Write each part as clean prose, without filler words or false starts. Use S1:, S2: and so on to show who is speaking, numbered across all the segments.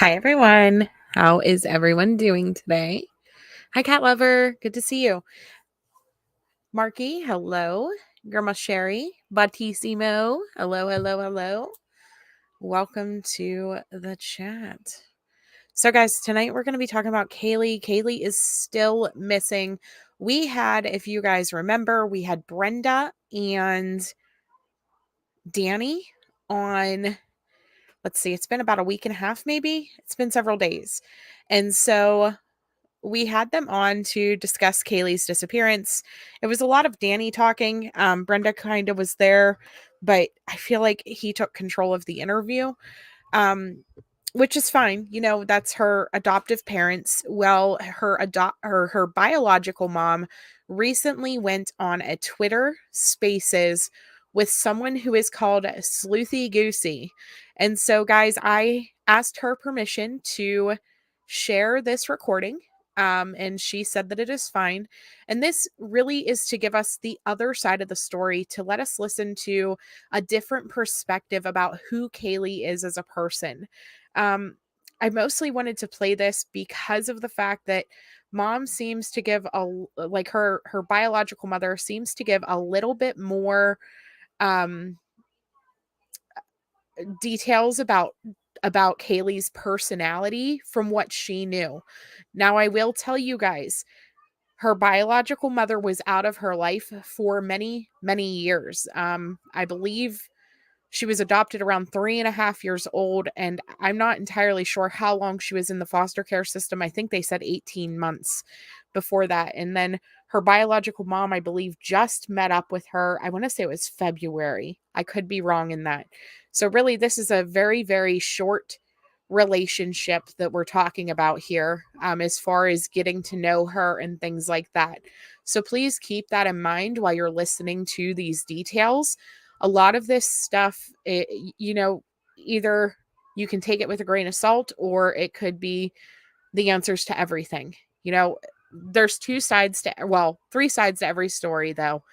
S1: Hi, everyone. How is everyone doing today? Hi, cat lover. Good to see you. Marky, hello. Grandma Sherry, Battissimo, hello, hello, hello. Welcome to the chat. So, guys, tonight we're going to be talking about Kaylee. Kaylee is still missing. We had, if you guys remember, we had Brenda and Danny on, let's see, it's been about a week and a half, maybe. It's been several days. And so we had them on to discuss Kaylee's disappearance. It was a lot of Danny talking. Brenda kind of was there, but I feel like he took control of the interview, um, which is fine. You know, that's her adoptive parents. Well, her biological mom recently went on a Twitter Spaces with someone who is called Sleuthy Goosey. And so, guys, I asked her permission to share this recording. And she said that it is fine. And this really is to give us the other side of the story, to let us listen to a different perspective about who Kaylee is as a person. I mostly wanted to play this because of the fact that mom seems to give her biological mother seems to give a little bit more um details about Kaylee's personality from what she knew. Now, I will tell you guys, her biological mother was out of her life for many, many years. I believe she was adopted around 3.5 years old, and I'm not entirely sure how long she was in the foster care system. I think they said 18 months before that. And then her biological mom, I believe, just met up with her. I want to say it was February. I could be wrong in that. So, really, this is a very, very short relationship that we're talking about here, as far as getting to know her and things like that. So, please keep that in mind while you're listening to these details. A lot of this stuff, either you can take it with a grain of salt, or it could be the answers to everything. There's three sides to every story, though.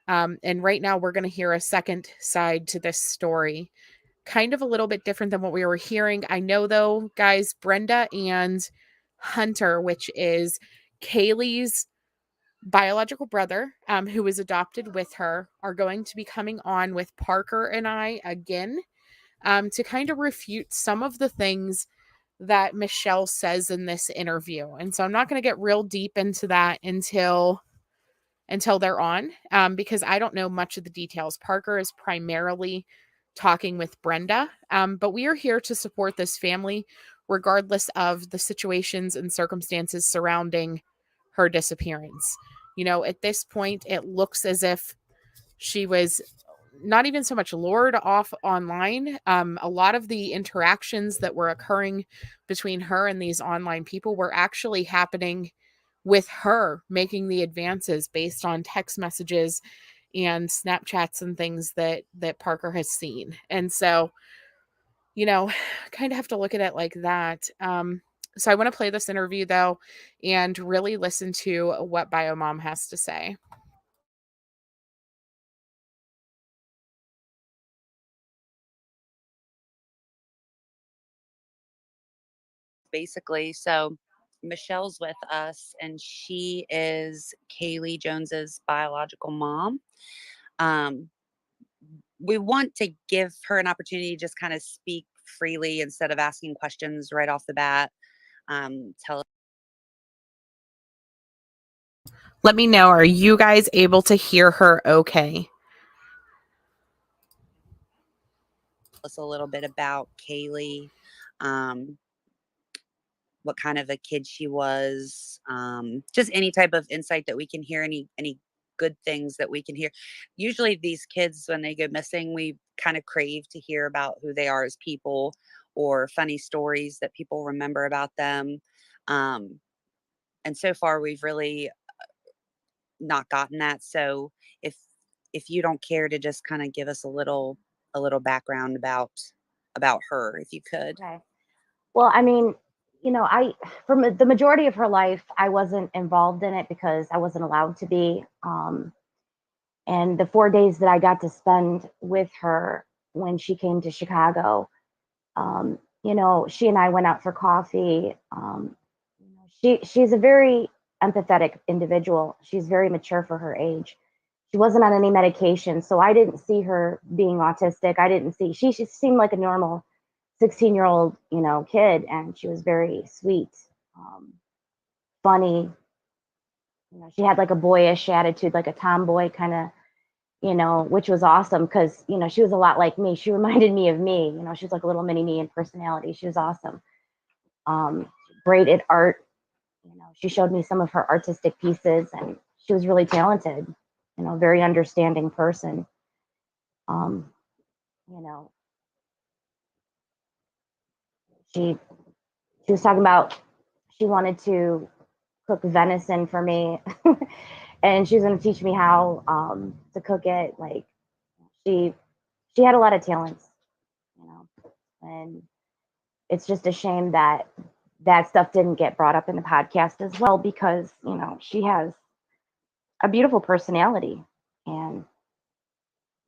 S1: And right now we're going to hear a second side to this story, kind of a little bit different than what we were hearing. I know, though, guys, Brenda and Hunter, which is Kaylee's biological brother, who was adopted with her, are going to be coming on with Parker and I again, to kind of refute some of the things that Michelle says in this interview. And so I'm not going to get real deep into that until they're on, because I don't know much of the details. Parker is primarily talking with Brenda, but we are here to support this family regardless of the situations and circumstances surrounding her disappearance. At this point, it looks as if she was not even so much lured off online. A lot of the interactions that were occurring between her and these online people were actually happening with her making the advances based on text messages and Snapchats and things that Parker has seen. And so, kind of have to look at it like that. So I want to play this interview, though, and really listen to what Biomom has to say.
S2: Basically. So Michelle's with us, and she is Kaylee Jones's biological mom. Um, we want to give her an opportunity to just kind of speak freely instead of asking questions right off the bat. Tell
S1: Let me know, are you guys able to hear her okay?
S2: us a little bit about Kaylee, um, what kind of a kid she was, just any type of insight that we can hear, any good things that we can hear. Usually these kids, when they go missing, we kind of crave to hear about who they are as people, or funny stories that people remember about them. Um, and so far we've really not gotten that. So if if you don't care to just kind of give us a little background about her, if you could.
S3: Okay. Well, I mean, I from the majority of her life, I wasn't involved in it because I wasn't allowed to be. And the 4 days that I got to spend with her when she came to Chicago, you know, she and I went out for coffee. She's a very empathetic individual. She's very mature for her age. She wasn't on any medication, so I didn't see her being autistic. I didn't see she seemed like a normal 16-year-old, you know, kid, and she was very sweet, funny. You know, she had like a boyish attitude, like a tomboy kind of, you know, which was awesome because, you know, she was a lot like me. She reminded me of me. You know, she was like a little mini me in personality. She was awesome. Great at art. You know, she showed me some of her artistic pieces, and she was really talented. You know, very understanding person. You know, she she was talking about she wanted to cook venison for me, and she was going to teach me how to cook it. Like she she had a lot of talents, you know, and it's just a shame that that stuff didn't get brought up in the podcast as well because, you know, she has a beautiful personality and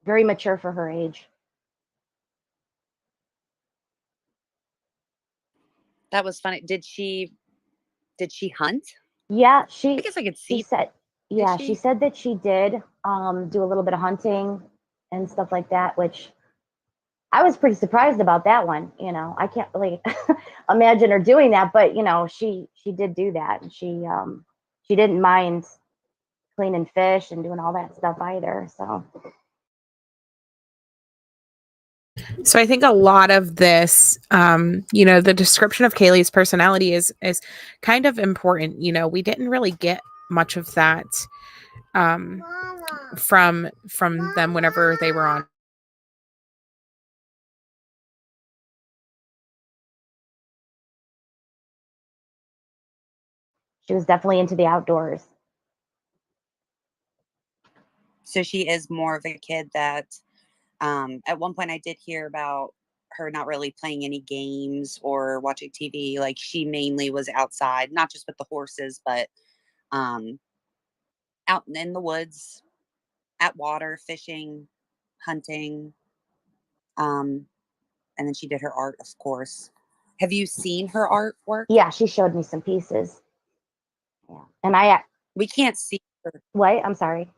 S3: very mature for her age.
S2: That was funny. Did she hunt?
S3: Yeah,
S2: I guess I could
S3: she
S2: see.
S3: said
S2: Did
S3: yeah, she
S2: she?
S3: said that she did do a little bit of hunting and stuff like that, which I was pretty surprised about that one. You know, I can't really imagine her doing that, but you know, she did do that, and she didn't mind cleaning fish and doing all that stuff either.
S1: So I think a lot of this, you know, the description of Kaylee's personality is kind of important. You know, we didn't really get much of that um, from them whenever they were on.
S3: She was definitely into the outdoors.
S2: So she is more of a kid that at one point I did hear about her not really playing any games or watching TV. Like she mainly was outside, not just with the horses, but um, out in the woods, at water, fishing, hunting. Um, and then she did her art, of course. Have you seen her artwork?
S3: Yeah, she showed me some pieces. Yeah, and
S2: We can't see her.
S3: wait. I'm sorry.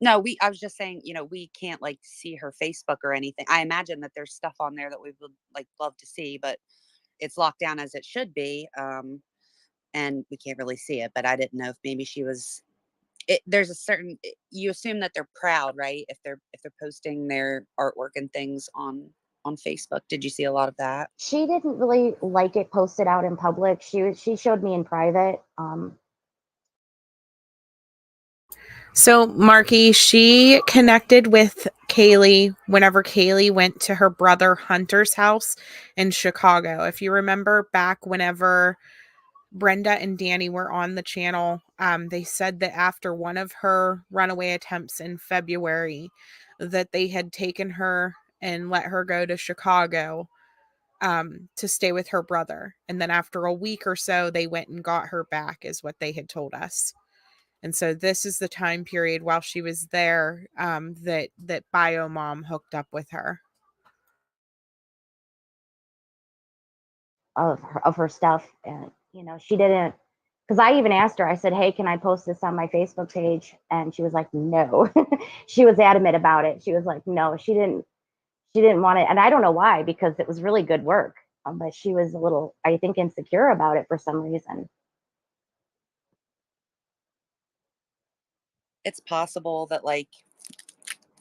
S2: No, I was just saying, we can't like see her Facebook or anything. I imagine that there's stuff on there that we would like love to see, but it's locked down as it should be. And we can't really see it, but I didn't know if maybe she was there's a certain you assume that they're proud, right? If they're posting their artwork and things on Facebook. Did you see a lot of that?
S3: She didn't really like it posted out in public. She showed me in private.
S1: So Marky, she connected with Kaylee whenever Kaylee went to her brother Hunter's house in Chicago. If you remember back whenever Brenda and Danny were on the channel, they said that after one of her runaway attempts in February, that they had taken her and let her go to Chicago to stay with her brother. And then after a week or so, they went and got her back, is what they had told us. And so this is the time period while she was there that Bio Mom hooked up with her.
S3: Of her stuff, and you know, she didn't, because I even asked her. I said, hey, can I post this on my Facebook page? And she was like, no. She was adamant about it. She was like, no, she didn't want it, and I don't know why, because it was really good work, but she was a little, I think, insecure about it for some reason.
S2: It's possible that like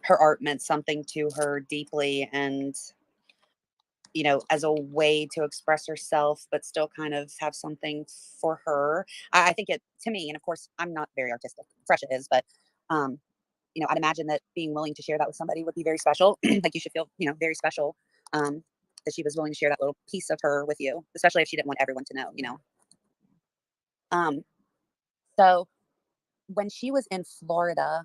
S2: her art meant something to her deeply, and as a way to express herself, but still kind of have something for her. I think it, to me, and of course, I'm not very artistic. Fresh it is, but um, I'd imagine that being willing to share that with somebody would be very special. Like you should feel, very special that she was willing to share that little piece of her with you, especially if she didn't want everyone to know. Um, so when she was in Florida,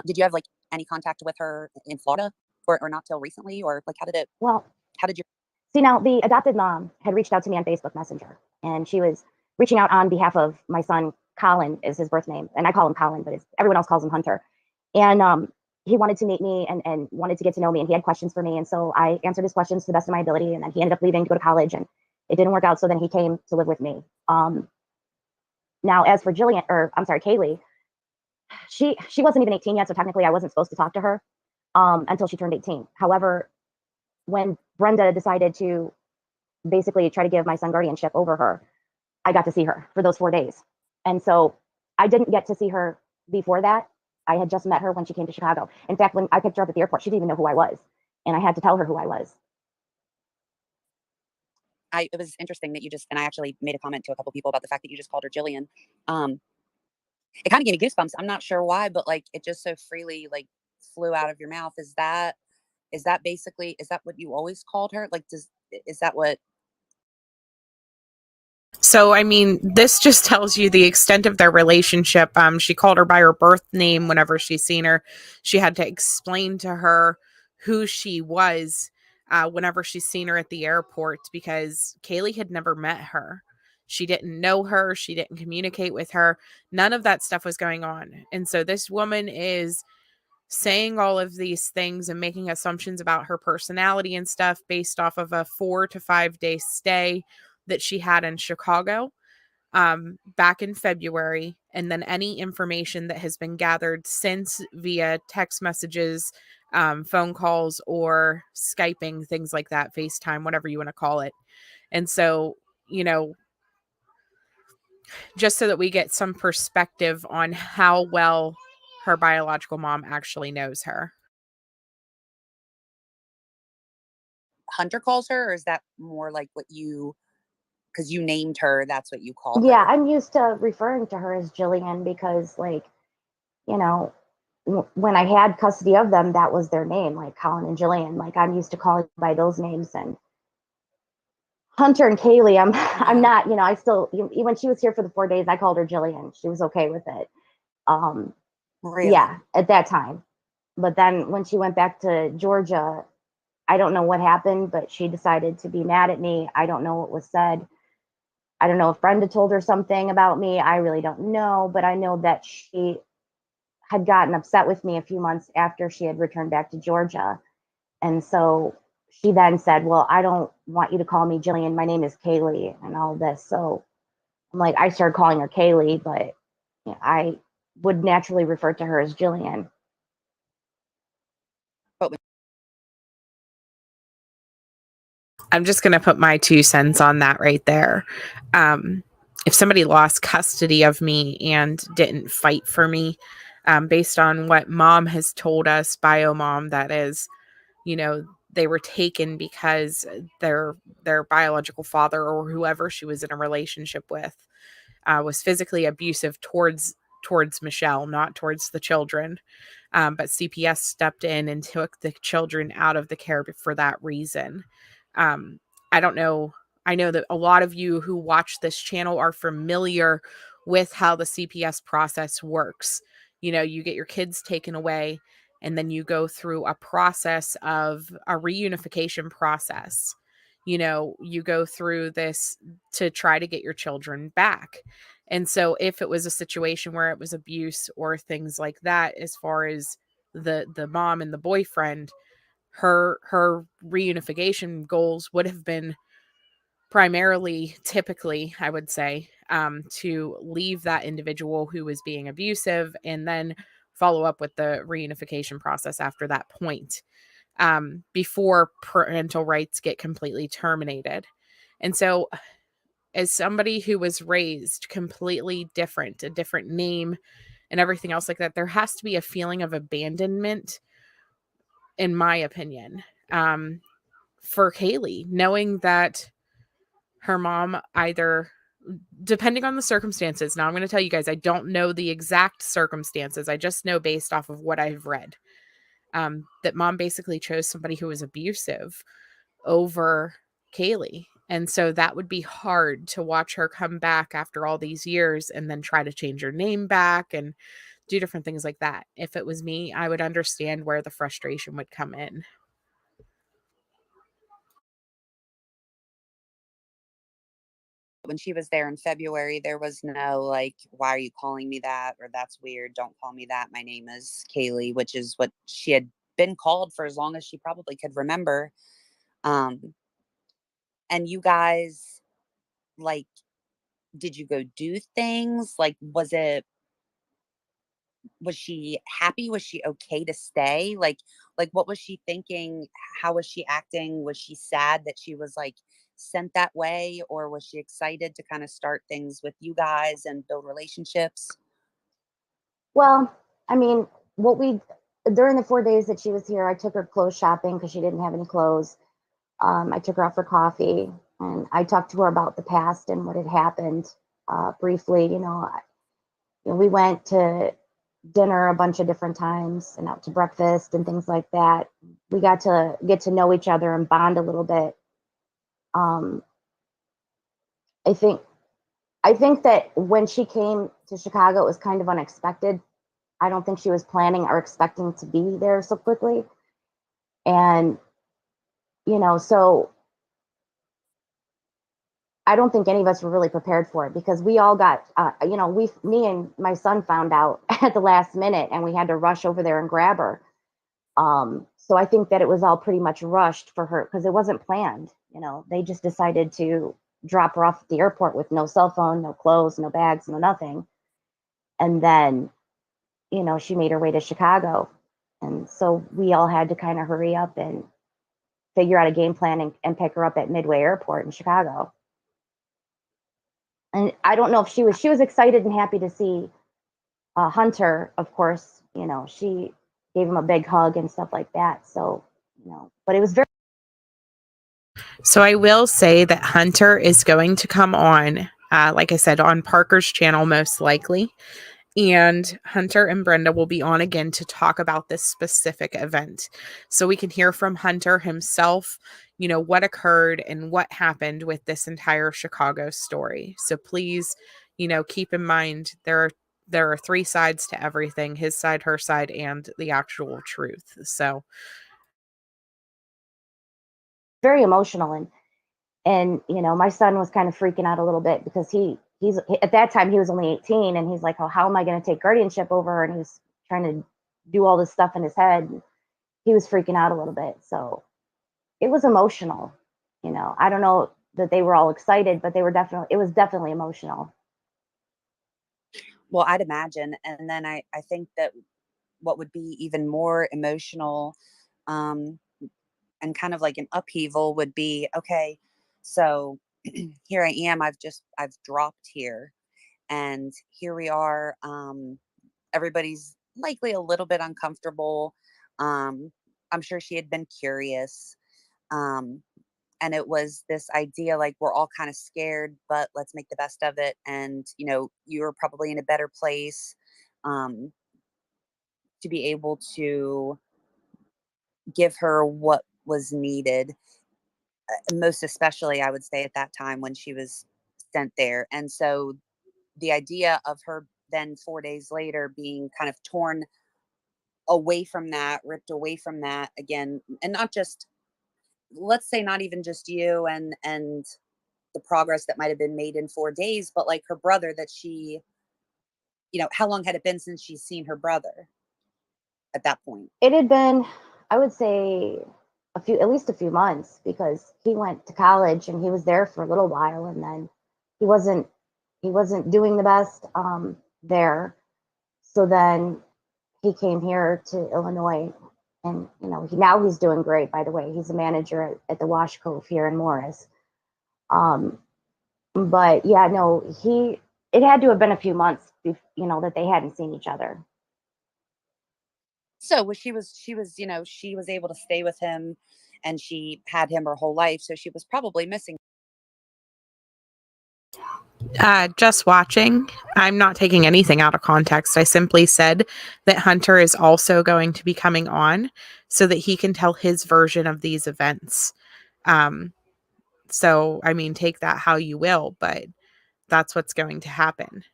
S2: did you have like any contact with her in Florida, or not till recently, or like
S3: Well,
S2: how did you?
S3: see, now the adopted mom had reached out to me on Facebook Messenger, and she was reaching out on behalf of my son. Colin is his birth name, and I call him Colin, but everyone else calls him Hunter. And he wanted to meet me and wanted to get to know me, and he had questions for me. And so I answered his questions to the best of my ability. And then he ended up leaving to go to college, and it didn't work out. So then he came to live with me. Now, as for Kaylee, she wasn't even 18 yet. So technically I wasn't supposed to talk to her until she turned 18. However, when Brenda decided to basically try to give my son guardianship over her, I got to see her for those 4 days. And so I didn't get to see her before that. I had just met her when she came to Chicago. In fact, when I picked her up at the airport, she didn't even know who I was. And I had to tell her who I was.
S2: It was interesting that and I actually made a comment to a couple people about the fact that you just called her Jillian. It kind of gave me goosebumps. I'm not sure why, but like it just so freely like flew out of your mouth. Is that what you always called her? Like, is that what?
S1: So, I mean, this just tells you the extent of their relationship. She called her by her birth name whenever she's seen her. She had to explain to her who she was whenever she's seen her at the airport, because Kaylee had never met her. She didn't know her. She didn't communicate with her. None of that stuff was going on. And so this woman is saying all of these things and making assumptions about her personality and stuff based off of a 4 to 5 day stay that she had in Chicago back in February. And then any information that has been gathered since via text messages, phone calls, or Skyping, things like that, FaceTime, whatever you want to call it. And so, just so that we get some perspective on how well her biological mom actually knows her.
S2: Hunter calls her, or is that more like what because you named her, that's what you call her?
S3: Yeah, I'm used to referring to her as Jillian because, like, when I had custody of them, that was their name, like Colin and Jillian. Like, I'm used to calling by those names. And Hunter and Kaylee, I'm not, I still, when she was here for the 4 days, I called her Jillian. She was okay with it.
S2: Really?
S3: Yeah, at that time. But then when she went back to Georgia, I don't know what happened, but she decided to be mad at me. I don't know what was said. I don't know if Brenda told her something about me. I really don't know, but I know that she had gotten upset with me a few months after she had returned back to Georgia. And so she then said, well, I don't want you to call me Jillian. My name is Kaylee and all this. So I'm like, I started calling her Kaylee, but I would naturally refer to her as Jillian.
S1: I'm just going to put my 2 cents on that right there. If somebody lost custody of me and didn't fight for me, based on what mom has told us, bio mom, that is, they were taken because their biological father or whoever she was in a relationship with was physically abusive towards Michelle, not towards the children. But CPS stepped in and took the children out of the care for that reason. I don't know. I know that a lot of you who watch this channel are familiar with how the CPS process works. You get your kids taken away, and then you go through a process of a reunification process. You go through this to try to get your children back. And so if it was a situation where it was abuse or things like that, as far as the mom and the boyfriend, her reunification goals would have been primarily, typically, I would say, to leave that individual who was being abusive and then follow up with the reunification process after that point, before parental rights get completely terminated. And so, as somebody who was raised completely different, a different name and everything else like that, there has to be a feeling of abandonment, in my opinion, for Kaylee, knowing that her mom, either, depending on the circumstances. Now, I'm going to tell you guys, I don't know the exact circumstances. I just know based off of what I've read, that mom basically chose somebody who was abusive over Kaylee. And so that would be hard to watch her come back after all these years and then try to change her name back and do different things like that. If it was me, I would understand where the frustration would come in.
S2: when she was there in February, there was no like, why are you calling me that? Or that's weird. Don't call me that. My name is Kaylee, which is what she had been called for as long as she probably could remember. And you guys, like, did you go do things? Like, was she happy? Was she okay to stay? Like what was she thinking? How was she acting? Was she sad that she was like sent that way, or was she excited to kind of start things with you guys and build relationships?
S3: Well, I mean, during the 4 days that she was here, I took her clothes shopping because she didn't have any clothes. I took her out for coffee, and I talked to her about the past and what had happened briefly. We went to dinner a bunch of different times and out to breakfast and things like that. We got to get to know each other and bond a little bit. Um, I think that when she came to Chicago, it was kind of unexpected. I don't think she was planning or expecting to be there so quickly. And, so I don't think any of us were really prepared for it because we all got, me and my son found out at the last minute and we had to rush over there and grab her. So I think that it was all pretty much rushed for her because it wasn't planned. They just decided to drop her off at the airport with no cell phone, no clothes, no bags, no nothing. And then, she made her way to Chicago. And so we all had to kind of hurry up and figure out a game plan and pick her up at Midway Airport in Chicago. And I don't know if she was excited and happy to see Hunter, of course. She gave him a big hug and stuff like that. So, but it was very.
S1: So I will say that Hunter is going to come on, like I said, on Parker's channel, most likely. And Hunter and Brenda will be on again to talk about this specific event. So we can hear from Hunter himself, what occurred and what happened with this entire Chicago story. So please, keep in mind there are three sides to everything: his side, her side, and the actual truth. So
S3: very emotional, and my son was kind of freaking out a little bit because he's at that time he was only 18, and he's like, oh, how am I going to take guardianship over her? And he was trying to do all this stuff in his head. He was freaking out a little bit, so it was emotional. I don't know that they were all excited, but it was definitely emotional.
S2: Well, I'd imagine. And then I think that what would be even more emotional, and kind of like an upheaval would be, okay, so here I am, I've dropped here, and here we are. Everybody's likely a little bit uncomfortable. I'm sure she had been curious. Um, and it was this idea, like, we're all kind of scared, but let's make the best of it. And, you're probably in a better place, um, to be able to give her what was needed, most especially, I would say, at that time when she was sent there. And so the idea of her then 4 days later being kind of torn away from that, ripped away from that again, and not just, let's say, not even just you and the progress that might have been made in 4 days, but like her brother that she, how long had it been since she's seen her brother at that point?
S3: It had been, I would say, at least a few months, because he went to college and he was there for a little while, and then he wasn't doing the best there. So then he came here to Illinois, and now he's doing great. By the way, he's a manager at the Wash Cove here in Morris. But yeah, no, it had to have been a few months, that they hadn't seen each other.
S2: So she was she was able to stay with him, and she had him her whole life, so she was probably missing.
S1: just watching, I'm not taking anything out of context. I simply said that Hunter is also going to be coming on so that he can tell his version of these events. So, I mean, take that how you will, but that's what's going to happen.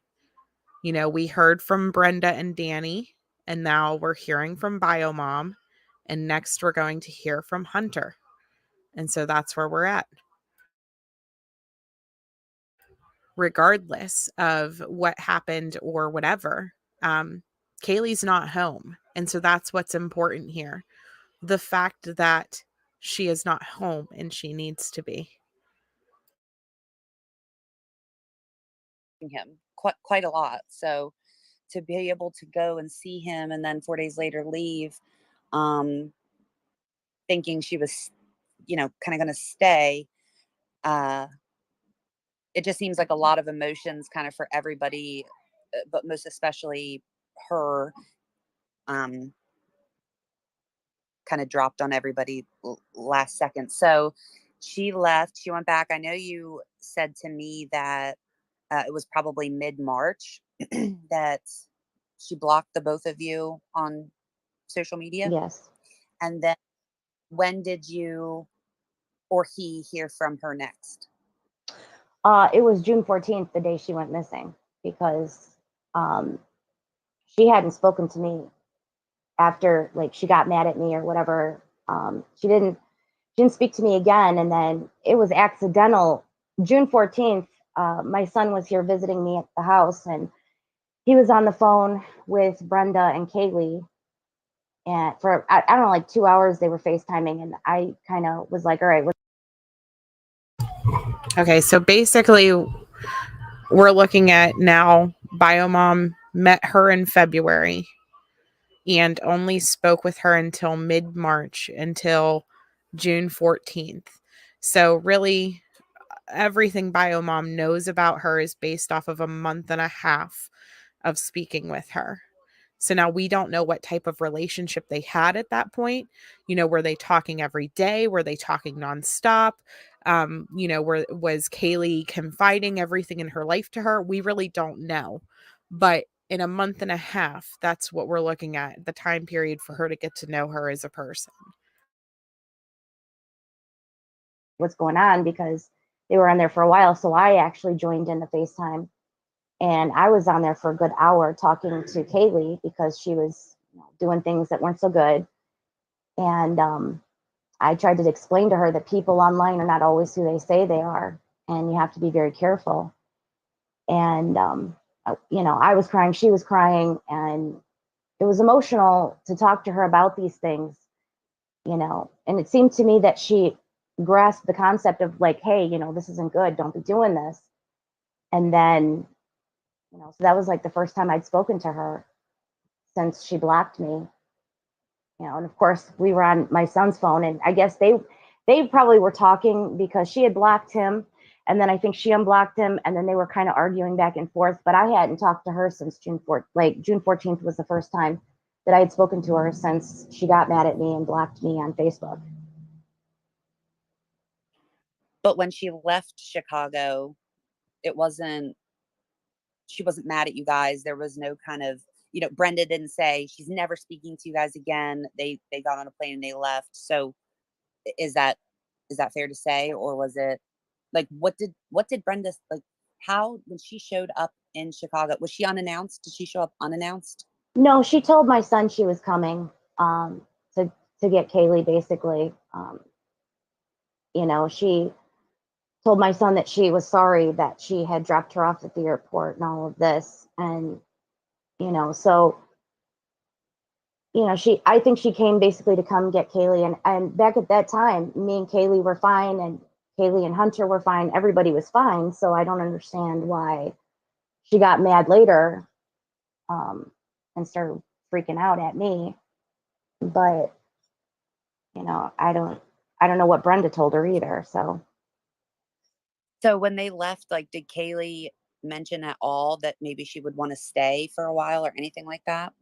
S1: We heard from Brenda and Danny, and now we're hearing from Biomom, and next we're going to hear from Hunter. And so that's where we're at. regardless of what happened or whatever. Kaylee's not home. And so that's what's important here. The fact that she is not home and she needs to be.
S2: Him quite a lot. So to be able to go and see him and then 4 days later leave, thinking she was, kind of going to stay, it just seems like a lot of emotions kind of for everybody, but most especially her, kind of dropped on everybody last second. So she left, she went back. I know you said to me that it was probably mid-March that she blocked the both of you on social media.
S3: Yes.
S2: And then when did you or he hear from her next?
S3: It was June 14th, the day she went missing, because she hadn't spoken to me after, like, she got mad at me or whatever. She didn't speak to me again. And then it was accidental. June 14th, my son was here visiting me at the house, and he was on the phone with Brenda and Kaylee. And for, I don't know, like 2 hours, they were FaceTiming. And I kind of was like, all right.
S1: Okay, so basically, we're looking at now Biomom met her in February and only spoke with her until mid-March, until June 14th. So really, everything Biomom knows about her is based off of a month and a half of speaking with her. So now we don't know what type of relationship they had at that point. Were they talking every day? Were they talking nonstop? Was Kaylee confiding everything in her life to her? We really don't know. But in a month and a half, that's what we're looking at, the time period for her to get to know her as a person.
S3: What's going on, because they were on there for a while. So I actually joined in the FaceTime, and I was on there for a good hour talking to Kaylee because she was doing things that weren't so good. And I tried to explain to her that people online are not always who they say they are, and you have to be very careful. And I was crying, she was crying, and it was emotional to talk to her about these things. And it seemed to me that she grasped the concept of, like, hey, this isn't good, don't be doing this. And then, so that was like the first time I'd spoken to her since she blocked me. And of course we were on my son's phone, and I guess they probably were talking because she had blocked him, and then I think she unblocked him, and then they were kind of arguing back and forth. But I hadn't talked to her since June 14th was the first time that I had spoken to her since she got mad at me and blocked me on Facebook.
S2: But when she left Chicago, she wasn't mad at you guys. There was no kind of, Brenda didn't say she's never speaking to you guys again. They got on a plane and they left. So is that fair to say? Or was it like, what did Brenda, like, how, when she showed up in Chicago, was she unannounced? Did she show up unannounced?
S3: No, she told my son she was coming to get Kaylee, basically. She told my son that she was sorry that she had dropped her off at the airport and all of this. And, so, I think she came basically to come get Kaylee. And back at that time, me and Kaylee were fine, and Kaylee and Hunter were fine. Everybody was fine. So I don't understand why she got mad later, and started freaking out at me. But, I don't know what Brenda told her either.
S2: So when they left, like, did Kaylee mention at all that maybe she would want to stay for a while or anything like that?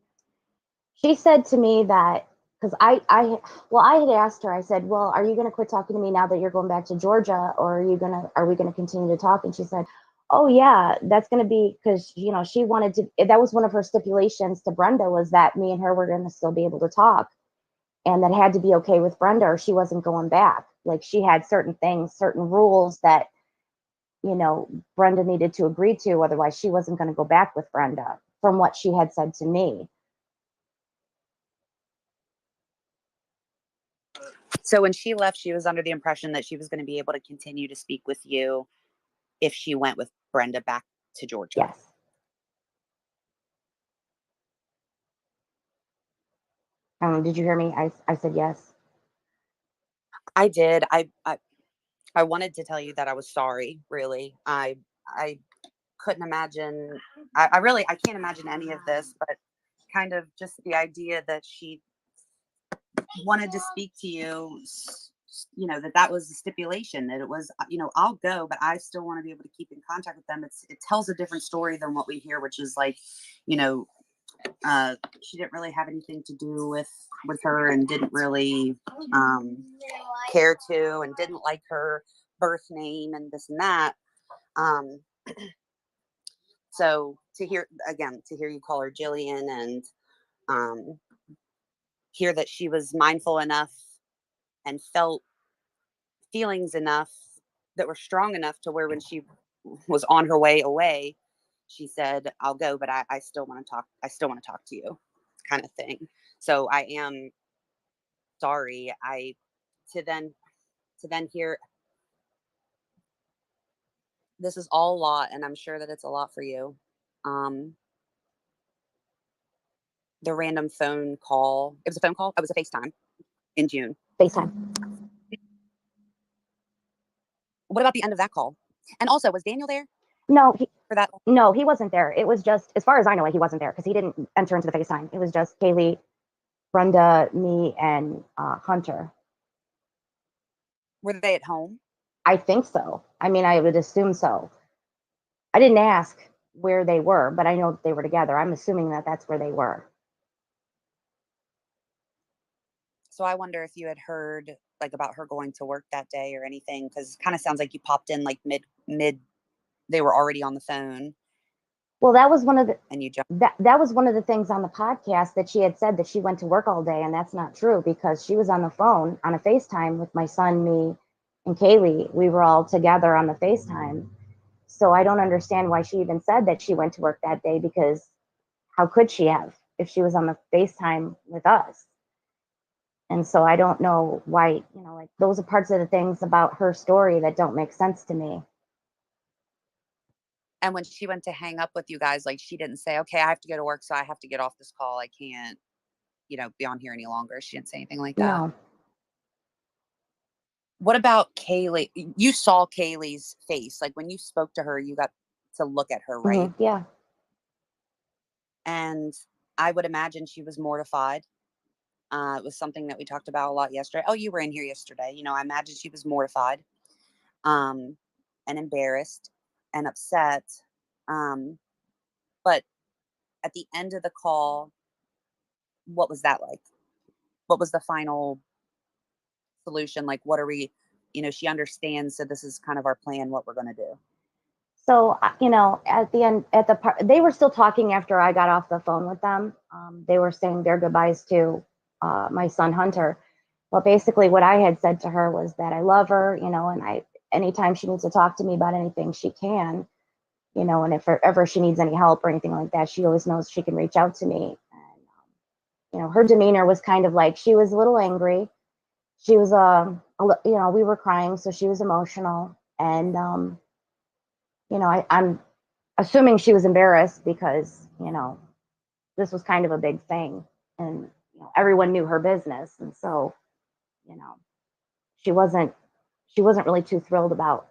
S3: She said to me that, because I had asked her, I said, well, are you going to quit talking to me now that you're going back to Georgia, or are we going to continue to talk? And she said, oh yeah, that's going to be, because, she wanted to, that was one of her stipulations to Brenda, was that me and her were going to still be able to talk. And that had to be okay with Brenda, or she wasn't going back. Like, she had certain things, certain rules that, Brenda needed to agree to. Otherwise, she wasn't going to go back with Brenda, from what she had said to me.
S2: So when she left, she was under the impression that she was going to be able to continue to speak with you if she went with Brenda back to Georgia.
S3: Yes. Did you hear me? I said yes.
S2: I did. I wanted to tell you that I was sorry, really. I couldn't imagine, I can't imagine any of this, but kind of just the idea that she wanted to speak to you, that was the stipulation, that it was, I'll go, but I still want to be able to keep in contact with them. It tells a different story than what we hear, which is like, she didn't really have anything to do with her, and didn't really care to, and didn't like her birth name and this and that. So to hear you call her Jillian, and hear that she was mindful enough and felt feelings enough that were strong enough to where when she was on her way away, she said, I'll go, but I still want to talk. I still want to talk to you, kind of thing. So I am sorry. To then hear, this is all a lot, and I'm sure that it's a lot for you. The random phone call. It was a phone call. It was a FaceTime in June.
S3: FaceTime.
S2: What about the end of that call? And also, was Daniel there?
S3: No,
S2: for that?
S3: No, he wasn't there. It was just, as far as I know, he wasn't there because he didn't enter into the FaceTime. It was just Kaylee, Brenda, me, and Hunter.
S2: Were they at home?
S3: I think so. I mean, I would assume so. I didn't ask where they were, but I know that they were together. I'm assuming that that's where they were.
S2: So I wonder if you had heard like about her going to work that day or anything, because it kind of sounds like you popped in like mid. They were already on the phone.
S3: Well, that was one of the
S2: and you jumped.
S3: That was one of the things on the podcast that she had said, that she went to work all day, and that's not true, because she was on the phone on a FaceTime with my son, me, and Kaylee. We were all together on the FaceTime. So I don't understand why she even said that she went to work that day, because how could she have if she was on the FaceTime with us? And so I don't know why, like, those are parts of the things about her story that don't make sense to me.
S2: And when she went to hang up with you guys, like, she didn't say, okay, I have to go to work, so I have to get off this call. I can't, be on here any longer. She didn't say anything like that.
S3: No.
S2: What about Kaylee? You saw Kaylee's face. Like, when you spoke to her, you got to look at her, right?
S3: Mm-hmm. Yeah.
S2: And I would imagine she was mortified. It was something that we talked about a lot yesterday. Oh, you were in here yesterday. I imagine she was mortified, and embarrassed and upset. But at the end of the call, what was that like? What was the final solution? Like, what are we, she understands. So this is kind of our plan, what we're going to do.
S3: So, at the end, at the part, they were still talking after I got off the phone with them. They were saying their goodbyes to my son, Hunter. Well, basically what I had said to her was that I love her, and anytime she needs to talk to me about anything, she can, and if ever she needs any help or anything like that, she always knows she can reach out to me. And, her demeanor was kind of like, she was a little angry. She was, we were crying, so she was emotional. And, I'm assuming she was embarrassed because, this was kind of a big thing, and everyone knew her business. And so, she wasn't really too thrilled about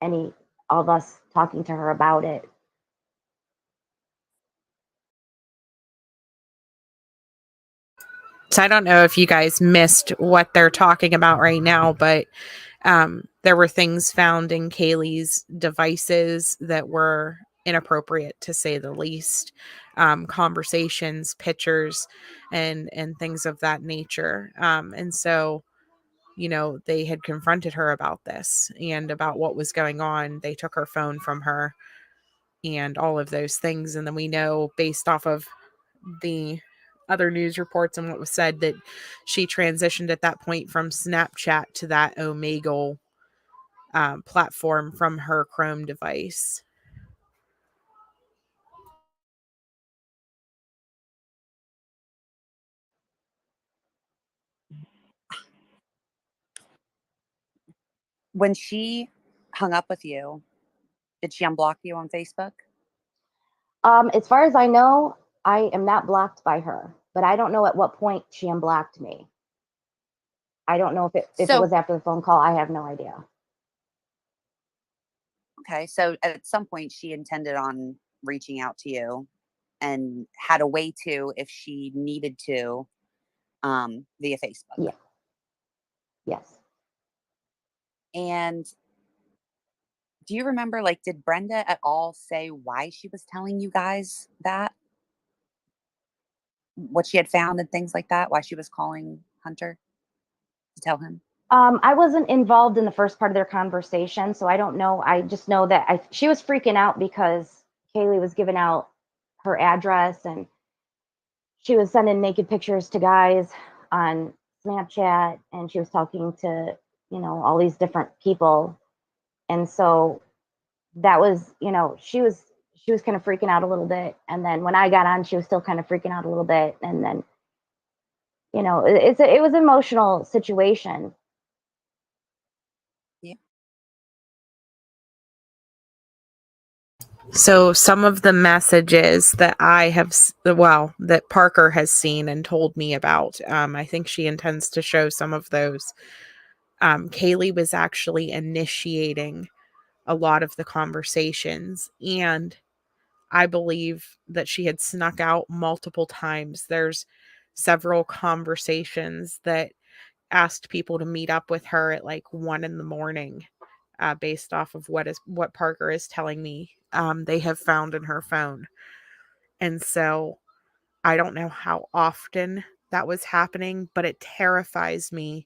S3: any of us talking to her about it.
S1: So I don't know if you guys missed what they're talking about right now, but there were things found in Kaylee's devices that were inappropriate, to say the least. Conversations, pictures, and things of that nature. And so, they had confronted her about this and about what was going on. They took her phone from her and all of those things. And then we know, based off of the other news reports and what was said, that she transitioned at that point from Snapchat to that Omegle platform from her Chrome device.
S2: When she hung up with you, Did she unblock you on Facebook?
S3: As far as I know, I am not blocked by her, but I don't know at what point she unblocked me. I don't know if it was after the phone call. I have no idea.
S2: Okay, so at some point she intended on reaching out to you and had a way to if she needed to via Facebook.
S3: Yeah. Yes.
S2: And do you remember, like, did Brenda at all say why she was telling you guys that? What she had found and things like that? Why she was calling Hunter to tell him?
S3: I wasn't involved in the first part of their conversation, so I don't know. I just know that she was freaking out because Kaylee was giving out her address and she was sending naked pictures to guys on Snapchat, and she was talking to, all these different people. And so that was, she was kind of freaking out a little bit. And then when I got on, she was still kind of freaking out a little bit. And then, it was an emotional situation.
S2: Yeah.
S1: So some of the messages that that Parker has seen and told me about, I think she intends to show some of those. Kaylee was actually initiating a lot of the conversations, and I believe that she had snuck out multiple times. There's several conversations that asked people to meet up with her at like 1 a.m, based off of what Parker is telling me they have found in her phone. And so I don't know how often that was happening, but it terrifies me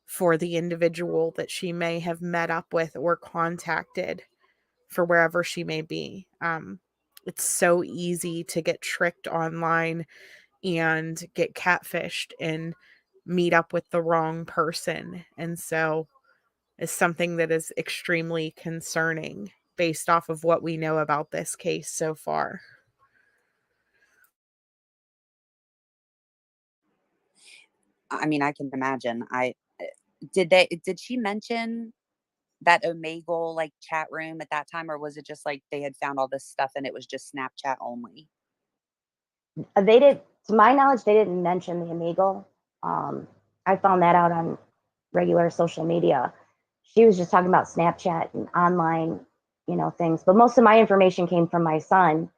S1: for the individual that she may have met up with or contacted for wherever she may be. It's so easy to get tricked online and get catfished and meet up with the wrong person. And so it's something that is extremely concerning based off of what we know about this case so far.
S2: I mean, I can imagine. Did she mention that Omegle like chat room at that time, or was it just like they had found all this stuff and it was just Snapchat only?
S3: They did, to my knowledge, they didn't mention the Omegle. I found that out on regular social media. She was just talking about Snapchat and online, things. But most of my information came from my son.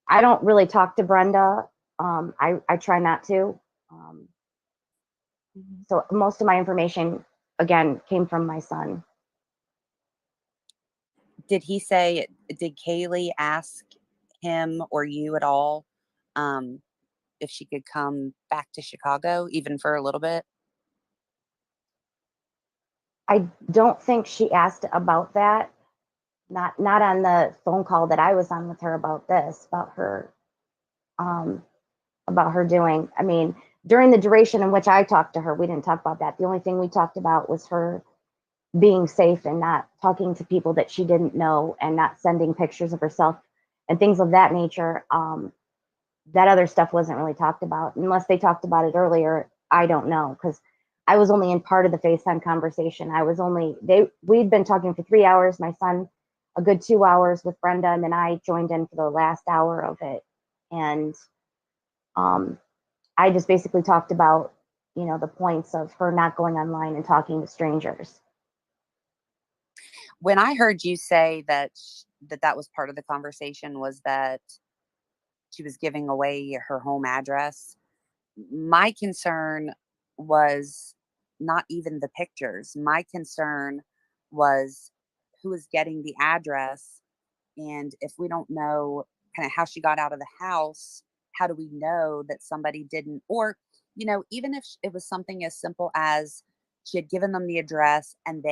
S3: I don't really talk to Brenda. I try not to. So most of my information, again, came from my son.
S2: Did Kaylee ask him or you at all um, if she could come back to Chicago, even for a little bit?
S3: I don't think she asked about that. Not on the phone call that I was on with her about this, um, about her doing. I mean, during the duration in which I talked to her, we didn't talk about that. The only thing we talked about was her being safe and not talking to people that she didn't know and not sending pictures of herself and things of that nature. That other stuff wasn't really talked about unless they talked about it earlier. I don't know, because I was only in part of the FaceTime conversation. We'd been talking for 3 hours, my son a good 2 hours with Brenda, and then I joined in for the last hour of it. And I just basically talked about, the points of her not going online and talking to strangers.
S2: When I heard you say that was part of the conversation, was that she was giving away her home address, my concern was not even the pictures. My concern was who is getting the address. And if we don't know kind of how she got out of the house, how do we know that somebody didn't? Or, even if it was something as simple as she had given them the address and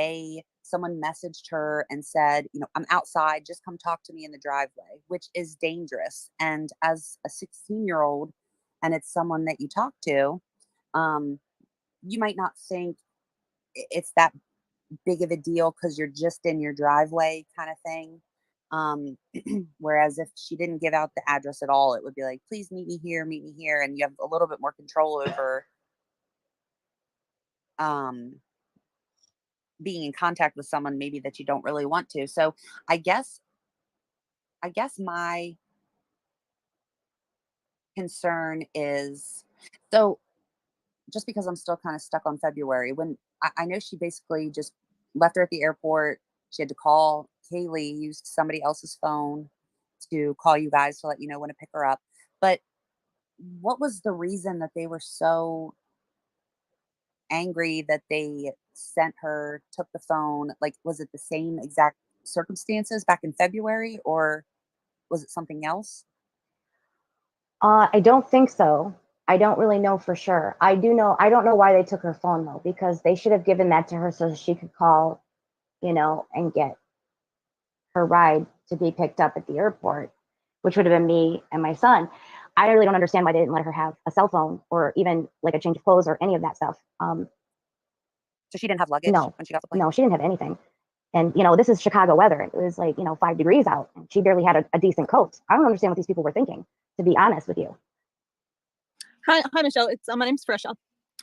S2: someone messaged her and said, I'm outside, just come talk to me in the driveway, which is dangerous. And as a 16-year-old, and it's someone that you talk to, you might not think it's that big of a deal because you're just in your driveway kind of thing. Whereas if she didn't give out the address at all, it would be like, please meet me here. And you have a little bit more control over being in contact with someone maybe that you don't really want to. So I guess I guess my concern is, so just because I'm still kind of stuck on February, when I know she basically just left her at the airport. She had to call Kaylee, used somebody else's phone to call you guys to let you know when to pick her up. But what was the reason that they were so angry that they sent her, took the phone? Like, was it the same exact circumstances back in February, or was it something else?
S3: I don't think so. I don't really know for sure. I don't know why they took her phone though, because they should have given that to her so she could call, and get her ride to be picked up at the airport, which would have been me and my son. I really don't understand why they didn't let her have a cell phone or even like a change of clothes or any of that stuff.
S2: So she didn't have luggage
S3: No,
S2: when she got the plane?
S3: no, she didn't have anything. And this is Chicago weather. It was like 5 degrees out, and she barely had a decent coat. I don't understand what these people were thinking, to be honest with you.
S4: Hi, Michelle. It's my name's Fresha.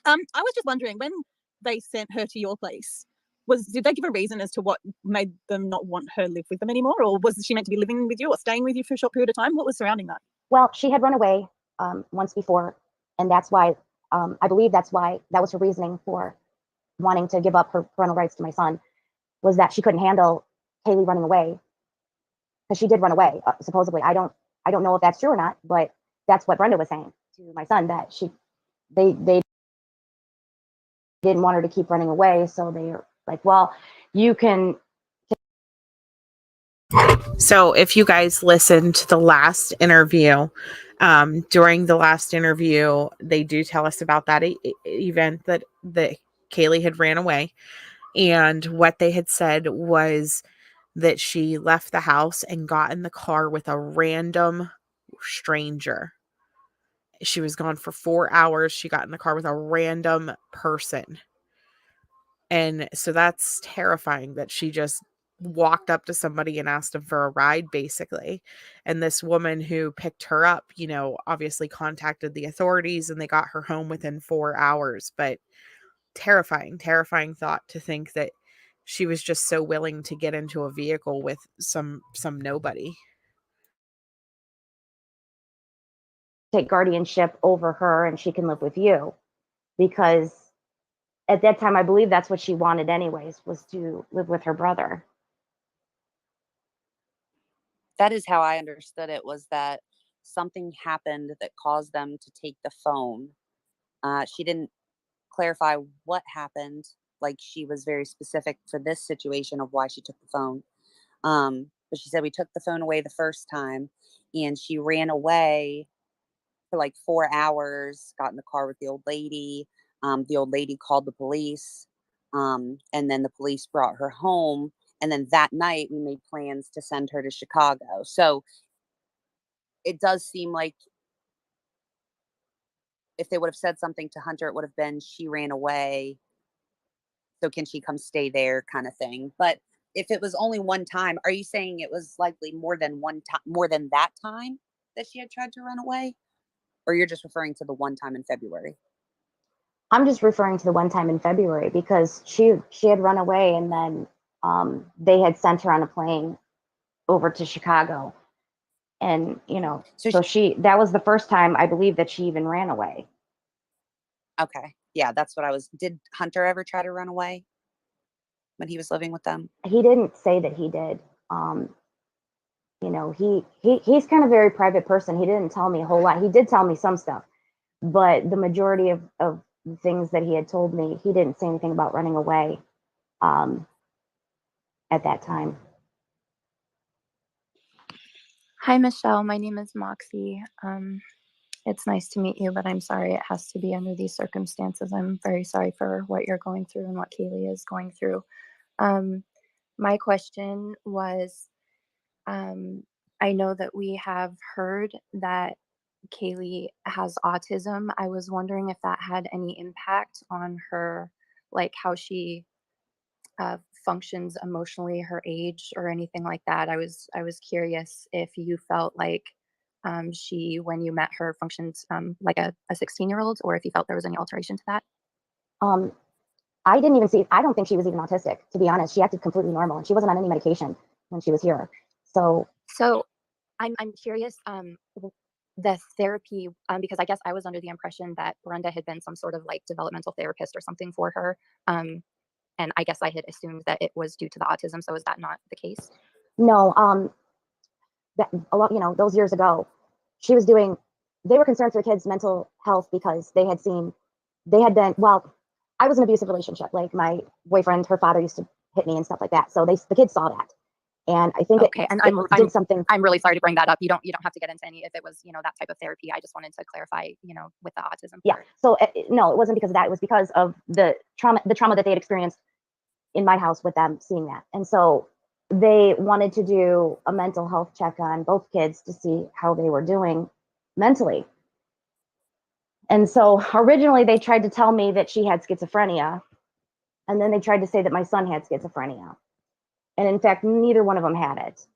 S4: I was just wondering, when they sent her to your place, did they give a reason as to what made them not want her live with them anymore, or was she meant to be living with you or staying with you for a short period of time? What was surrounding that?
S3: Well, she had run away once before, and that's why I believe that was her reasoning for wanting to give up her parental rights to my son, was that she couldn't handle Kaylee running away, because she did run away supposedly. I don't know if that's true or not, but that's what Brenda was saying to my son, that they didn't want her to keep running away, so they were like, well, you can.
S1: So if you guys listened to the last interview, during the last interview, they do tell us about that event that Kaylee had ran away. And what they had said was that she left the house and got in the car with a random stranger. She was gone for 4 hours. She got in the car with a random person. And so that's terrifying that she just walked up to somebody and asked them for a ride, basically. And this woman who picked her up, obviously contacted the authorities and they got her home within 4 hours. But terrifying thought to think that she was just so willing to get into a vehicle with some nobody.
S3: Take guardianship over her and she can live with you, because at that time I believe that's what she wanted anyways, was to live with her brother.
S2: That is how I understood it, was that something happened that caused them to take the phone. She didn't clarify what happened. Like, she was very specific for this situation of why she took the phone. But she said, we took the phone away the first time, and she ran away for like 4 hours, got in the car with the old lady. The old lady called the police, and then the police brought her home. And then that night, we made plans to send her to Chicago. So it does seem like if they would have said something to Hunter, it would have been, she ran away, so can she come stay there, kind of thing. But if it was only one time, are you saying it was likely more than one time, more than that time that she had tried to run away? Or you're just referring to the one time in February?
S3: I'm just referring to the one time in February, because she had run away, and then they had sent her on a plane over to Chicago. And, so that was the first time I believe that she even ran away.
S2: Okay. Yeah, that's what I was. Did Hunter ever try to run away when he was living with them?
S3: He didn't say that he did. He's kind of a very private person. He didn't tell me a whole lot. He did tell me some stuff, but the majority of the things that he had told me, he didn't say anything about running away at that time.
S5: Hi, Michelle. My name is Moxie. It's nice to meet you, but I'm sorry it has to be under these circumstances. I'm very sorry for what you're going through and what Kaylee is going through. My question was, I know that we have heard that Kaylee has autism. I was wondering if that had any impact on her, like how she functions emotionally, her age, or anything like that. I was curious if you felt like she, when you met her, functions like a 16-year-old, or if you felt there was any alteration to that.
S3: I don't think she was even autistic, to be honest. She acted completely normal, and she wasn't on any medication when she was here. So
S5: I'm curious, the therapy, because I guess I was under the impression that Brenda had been some sort of like developmental therapist or something for her. And I guess I had assumed that it was due to the autism. So is that not the case?
S3: No, that a lot, those years ago, she was doing, they were concerned for the kids' mental health because they had been, well, I was in an abusive relationship. Like my boyfriend, her father used to hit me and stuff like that. So the kids saw that. And I think
S5: Okay, and
S3: did something.
S5: I'm really sorry to bring that up. You don't have to get into any if it was that type of therapy. I just wanted to clarify with the autism.
S3: Yeah.
S5: Part.
S3: So no, it wasn't because of that. It was because of the trauma that they had experienced in my house with them seeing that. And so they wanted to do a mental health check on both kids to see how they were doing mentally. And so originally they tried to tell me that she had schizophrenia, and then they tried to say that my son had schizophrenia. And in fact, neither one of them had it.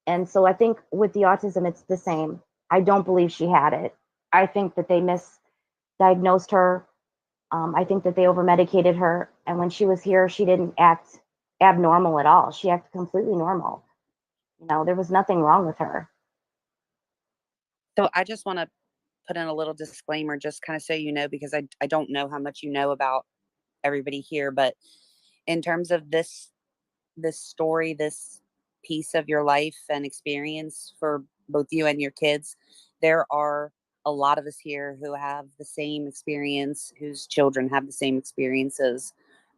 S3: And so I think with the autism, it's the same. I don't believe she had it. I think that they misdiagnosed her. I think that they over-medicated her. And when she was here, she didn't act abnormal at all. She acted completely normal. There was nothing wrong with her.
S2: So I just want to put in a little disclaimer, just kind of so you know, because I don't know how much you know about everybody here, but in terms of this story, this piece of your life and experience for both you and your kids, there are a lot of us here who have the same experience, whose children have the same experiences,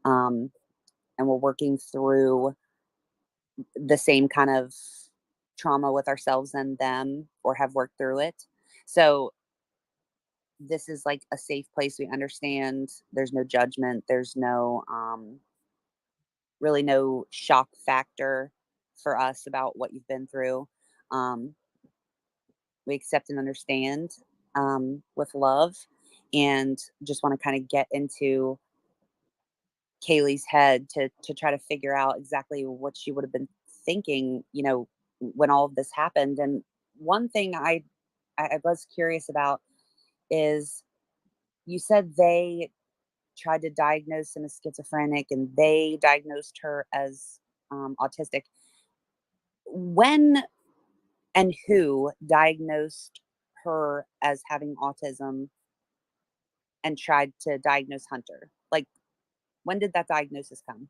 S2: and we're working through the same kind of trauma with ourselves and them, or have worked through it. So this is like a safe place. We understand there's no judgment, there's no really no shock factor for us about what you've been through. Um, we accept and understand with love, and just want to kind of get into Kaylee's head to try to figure out exactly what she would have been thinking, when all of this happened. And one thing I was curious about is, you said they tried to diagnose him as schizophrenic and they diagnosed her as autistic. When and who diagnosed her as having autism and tried to diagnose Hunter? Like, when did that diagnosis come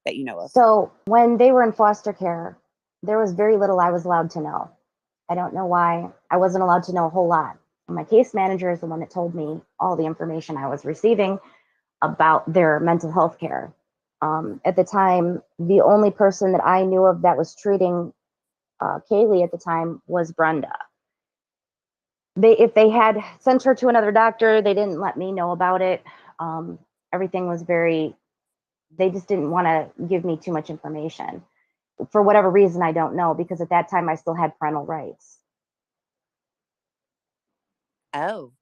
S2: that you know of?
S3: So when they were in foster care, there was very little I was allowed to know. I don't know why I wasn't allowed to know a whole lot. My case manager is the one that told me all the information I was receiving about their mental health care. At the time, the only person that I knew of that was treating Kaylee at the time was Brenda. If they had sent her to another doctor, they didn't let me know about it. Everything was they just didn't want to give me too much information. For whatever reason, I don't know, because at that time I still had parental rights.
S2: Oh.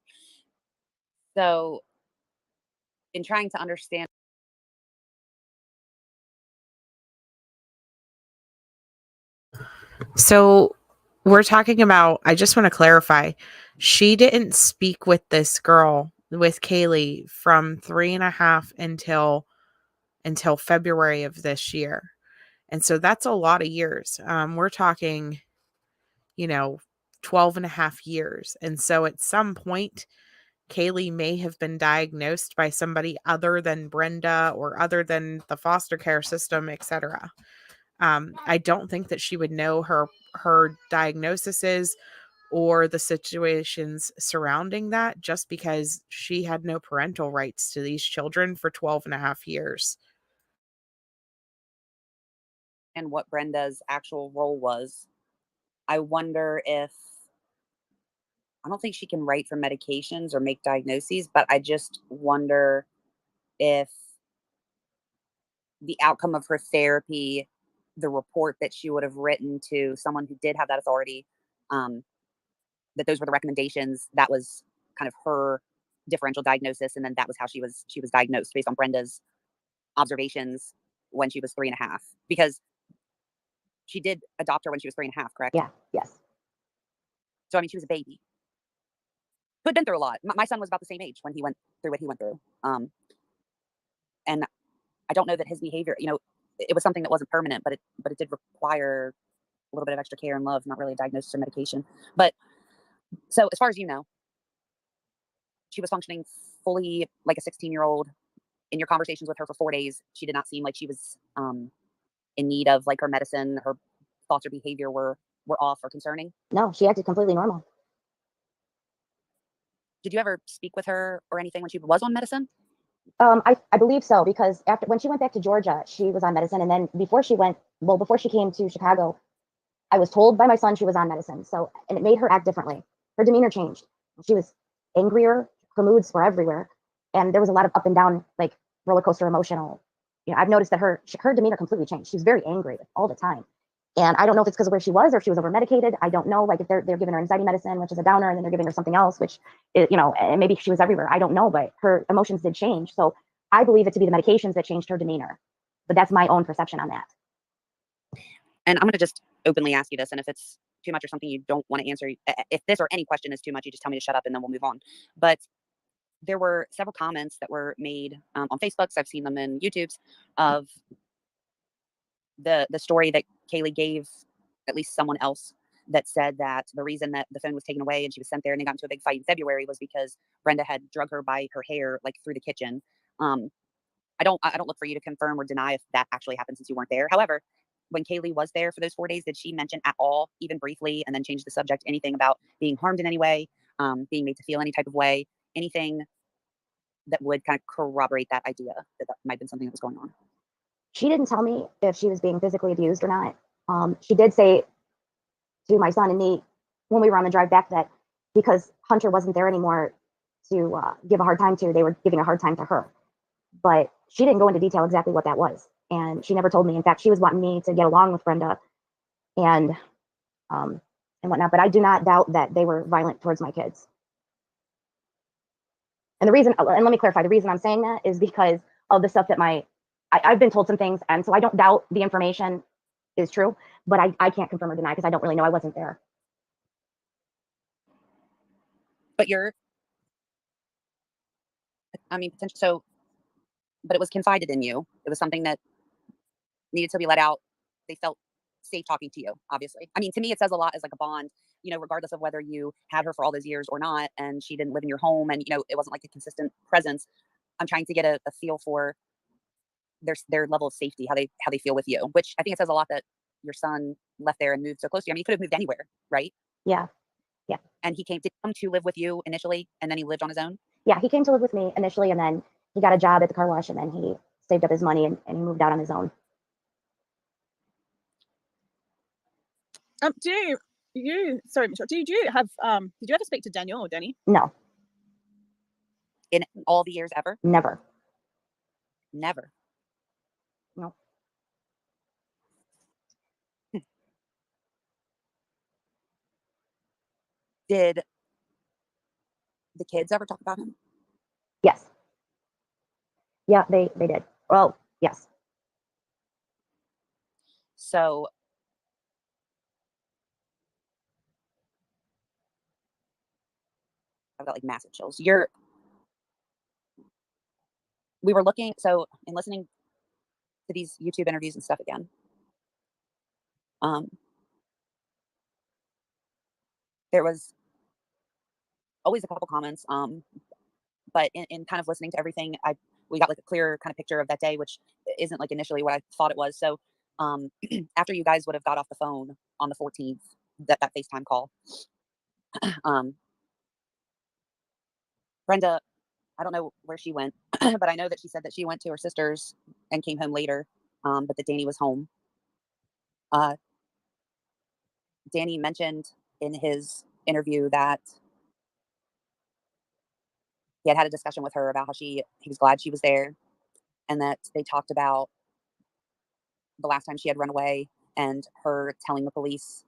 S2: So, in trying to understand.
S1: So we're talking about, I just want to clarify, she didn't speak with this girl, with Kaylee, from 3.5 until February of this year. And so that's a lot of years. We're talking, 12.5 years. And so at some point, Kaylee may have been diagnosed by somebody other than Brenda or other than the foster care system, etc. I don't think that she would know her diagnoses or the situations surrounding that, just because she had no parental rights to these children for 12.5 years.
S2: And what Brenda's actual role was. I wonder if, I don't think she can write for medications or make diagnoses, but I just wonder if the outcome of her therapy, the report that she would have written to someone who did have that authority, that those were the recommendations, that was kind of her differential diagnosis, and then that was how she was diagnosed based on Brenda's observations when she was 3.5, because she did adopt her when she was 3.5, correct?
S3: Yeah. Yes.
S2: So I mean, she was a baby who had been through a lot. My son was about the same age when he went through what he went through, and I don't know that his behavior, it was something that wasn't permanent, but it did require little bit of extra care and love, not really a diagnosis or medication. But so as far as you know, she was functioning fully like a 16-year-old. In your conversations with her for 4 days, she did not seem like she was in need of like her medicine. Her thoughts or behavior were off or concerning.
S3: No, she acted completely normal.
S2: Did you ever speak with her or anything when she was on medicine?
S3: I believe so, because when she went back to Georgia, she was on medicine. And then before she came to Chicago, I was told by my son she was on medicine. So, and it made her act differently. Her demeanor changed. She was angrier. Her moods were everywhere. And there was a lot of up and down, like roller coaster emotional. I've noticed that her demeanor completely changed. She was very angry all the time. And I don't know if it's because of where she was or if she was over medicated. I don't know. Like if they're giving her anxiety medicine, which is a downer, and then they're giving her something else, which is, and maybe she was everywhere. I don't know, but her emotions did change. So I believe it to be the medications that changed her demeanor. But that's my own perception on that.
S2: And I'm going to just openly ask you this, and if it's too much or something you don't want to answer, if this or any question is too much, you just tell me to shut up and then we'll move on. But there were several comments that were made on Facebooks. I've seen them in YouTube's of the story that Kaylee gave, at least someone else, that said that the reason that the phone was taken away and she was sent there and they got into a big fight in February was because Brenda had drug her by her hair, like through the kitchen. I don't look for you to confirm or deny if that actually happened since you weren't there. However, when Kaylee was there for those 4 days, did she mention at all, even briefly, and then change the subject, anything about being harmed in any way, being made to feel any type of way, anything that would kind of corroborate that idea that might have been something that was going on?
S3: She didn't tell me if she was being physically abused or not. She did say to my son and me when we were on the drive back that because Hunter wasn't there anymore to give a hard time to, they were giving a hard time to her. But she didn't go into detail exactly what that was. And she never told me. In fact, she was wanting me to get along with Brenda and whatnot. But I do not doubt that they were violent towards my kids. And the reason, and let me clarify, the reason I'm saying that is because of the stuff that I've been told some things. And so I don't doubt the information is true, but I can't confirm or deny because I don't really know. I wasn't there.
S2: But but it was confided in you. It was something that needed to be let out. They felt safe talking to you, obviously. I mean, to me, it says a lot as like a bond, regardless of whether you had her for all those years or not, and she didn't live in your home and, it wasn't like a consistent presence. I'm trying to get a feel for their level of safety, how they feel with you, which I think it says a lot that your son left there and moved so close to you. I mean, he could have moved anywhere, right?
S3: Yeah. Yeah.
S2: And he came to live with you initially, and then he lived on his own?
S3: Yeah, he came to live with me initially, and then he got a job at the car wash, and then he saved up his money and he moved out on his own.
S4: Sorry, Michelle, did you ever speak to Daniel or Danny?
S3: No.
S2: In all the years ever?
S3: Never.
S2: Never.
S3: No.
S2: Did the kids ever talk about him?
S3: Yes. Yeah, they did. Well, yes.
S2: So I've got like massive chills. We were looking, so in listening to these YouTube interviews and stuff again, there was always a couple comments, but in kind of listening to everything, we got like a clearer kind of picture of that day, which isn't like initially what I thought it was. So after you guys would have got off the phone on the 14th, that FaceTime call, Brenda, I don't know where she went, but I know that she said that she went to her sister's and came home later, but that Danny was home. Danny mentioned in his interview that he had a discussion with her about how he was glad she was there, and that they talked about the last time she had run away and her telling the police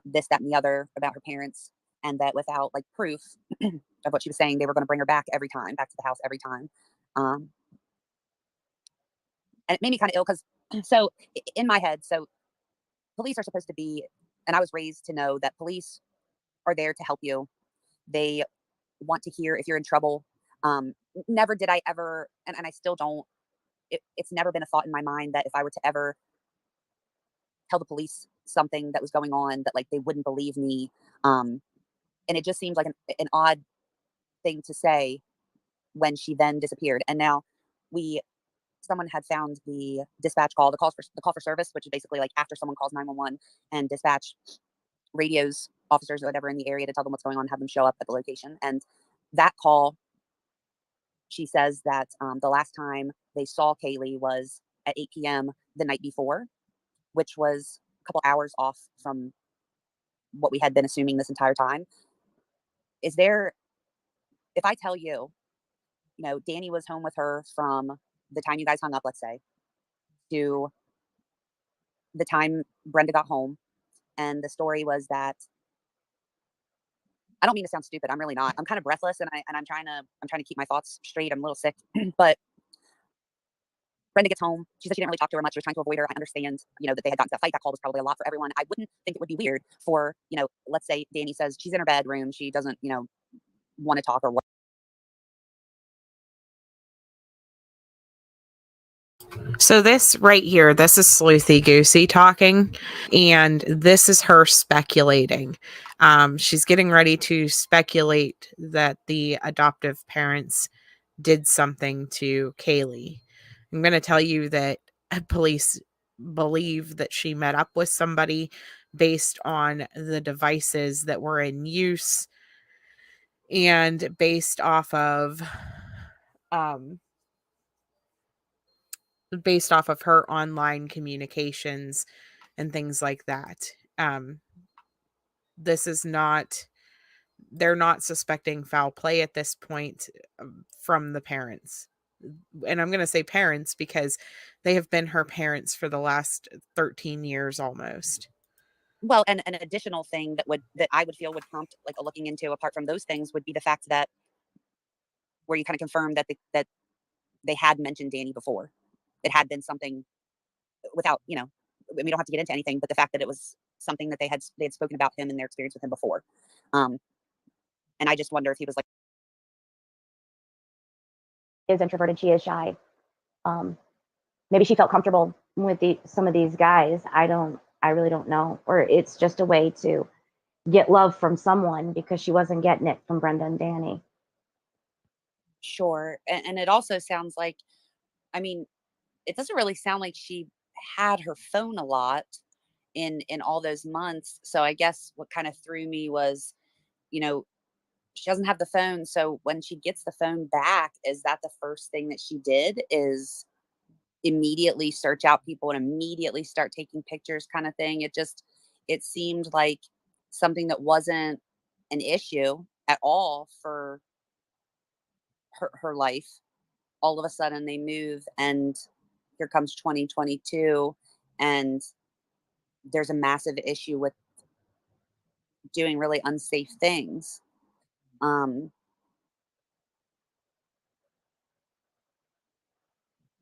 S2: this, that, and the other about her parents, and that without like proof of what she was saying, they were going to bring her back to the house every time. And it made me kind of ill because, so in my head, so police are supposed to be, and I was raised to know that police are there to help you. They want to hear if you're in trouble. Never did I ever, and I still don't, it's never been a thought in my mind that if I were to ever tell the police something that was going on, that like they wouldn't believe me. And it just seemed like an odd thing to say when she then disappeared. And now someone had found the dispatch call, the call for service, which is basically like after someone calls 911 and dispatch radios officers or whatever in the area to tell them what's going on, have them show up at the location. And that call, she says that the last time they saw Kaylee was at 8 p.m. the night before, which was a couple hours off from what we had been assuming this entire time. If I tell you, Danny was home with her from the time you guys hung up, let's say, to the time Brenda got home, and the story was that, I don't mean to sound stupid, I'm really not. I'm kind of breathless, and I'm trying to keep my thoughts straight. I'm a little sick, but Brenda gets home. She said she didn't really talk to her much. She was trying to avoid her. I understand, that they had gotten to that fight. That call was probably a lot for everyone. I wouldn't think it would be weird for, let's say Danny says she's in her bedroom. She doesn't, want to talk or what.
S1: So this right here, this is Sleuthy Goosey talking, and this is her speculating. She's getting ready to speculate that the adoptive parents did something to Kaylee. I'm going to tell you that police believe that she met up with somebody based on the devices that were in use and based off of her online communications and things like that. They're not suspecting foul play at this point from the parents. And I'm going to say parents because they have been her parents for the last 13 years almost.
S2: Well, and an additional thing that I would feel would prompt like a looking into, apart from those things, would be the fact that where you kind of confirm that that they had mentioned Danny before. It had been something without, we don't have to get into anything, but the fact that it was something that they had spoken about him and their experience with him before. And I just wonder if he was like,
S3: is introverted, she is shy. Maybe she felt comfortable with some of these guys. I really don't know. Or it's just a way to get love from someone because she wasn't getting it from Brenda and Danny.
S2: Sure. And it also sounds like, it doesn't really sound like she had her phone a lot in all those months. So I guess what kind of threw me was, she doesn't have the phone. So when she gets the phone back, is that the first thing that she did, is immediately search out people and immediately start taking pictures kind of thing? It seemed like something that wasn't an issue at all for her life. All of a sudden they move, and here comes 2022, and there's a massive issue with doing really unsafe things.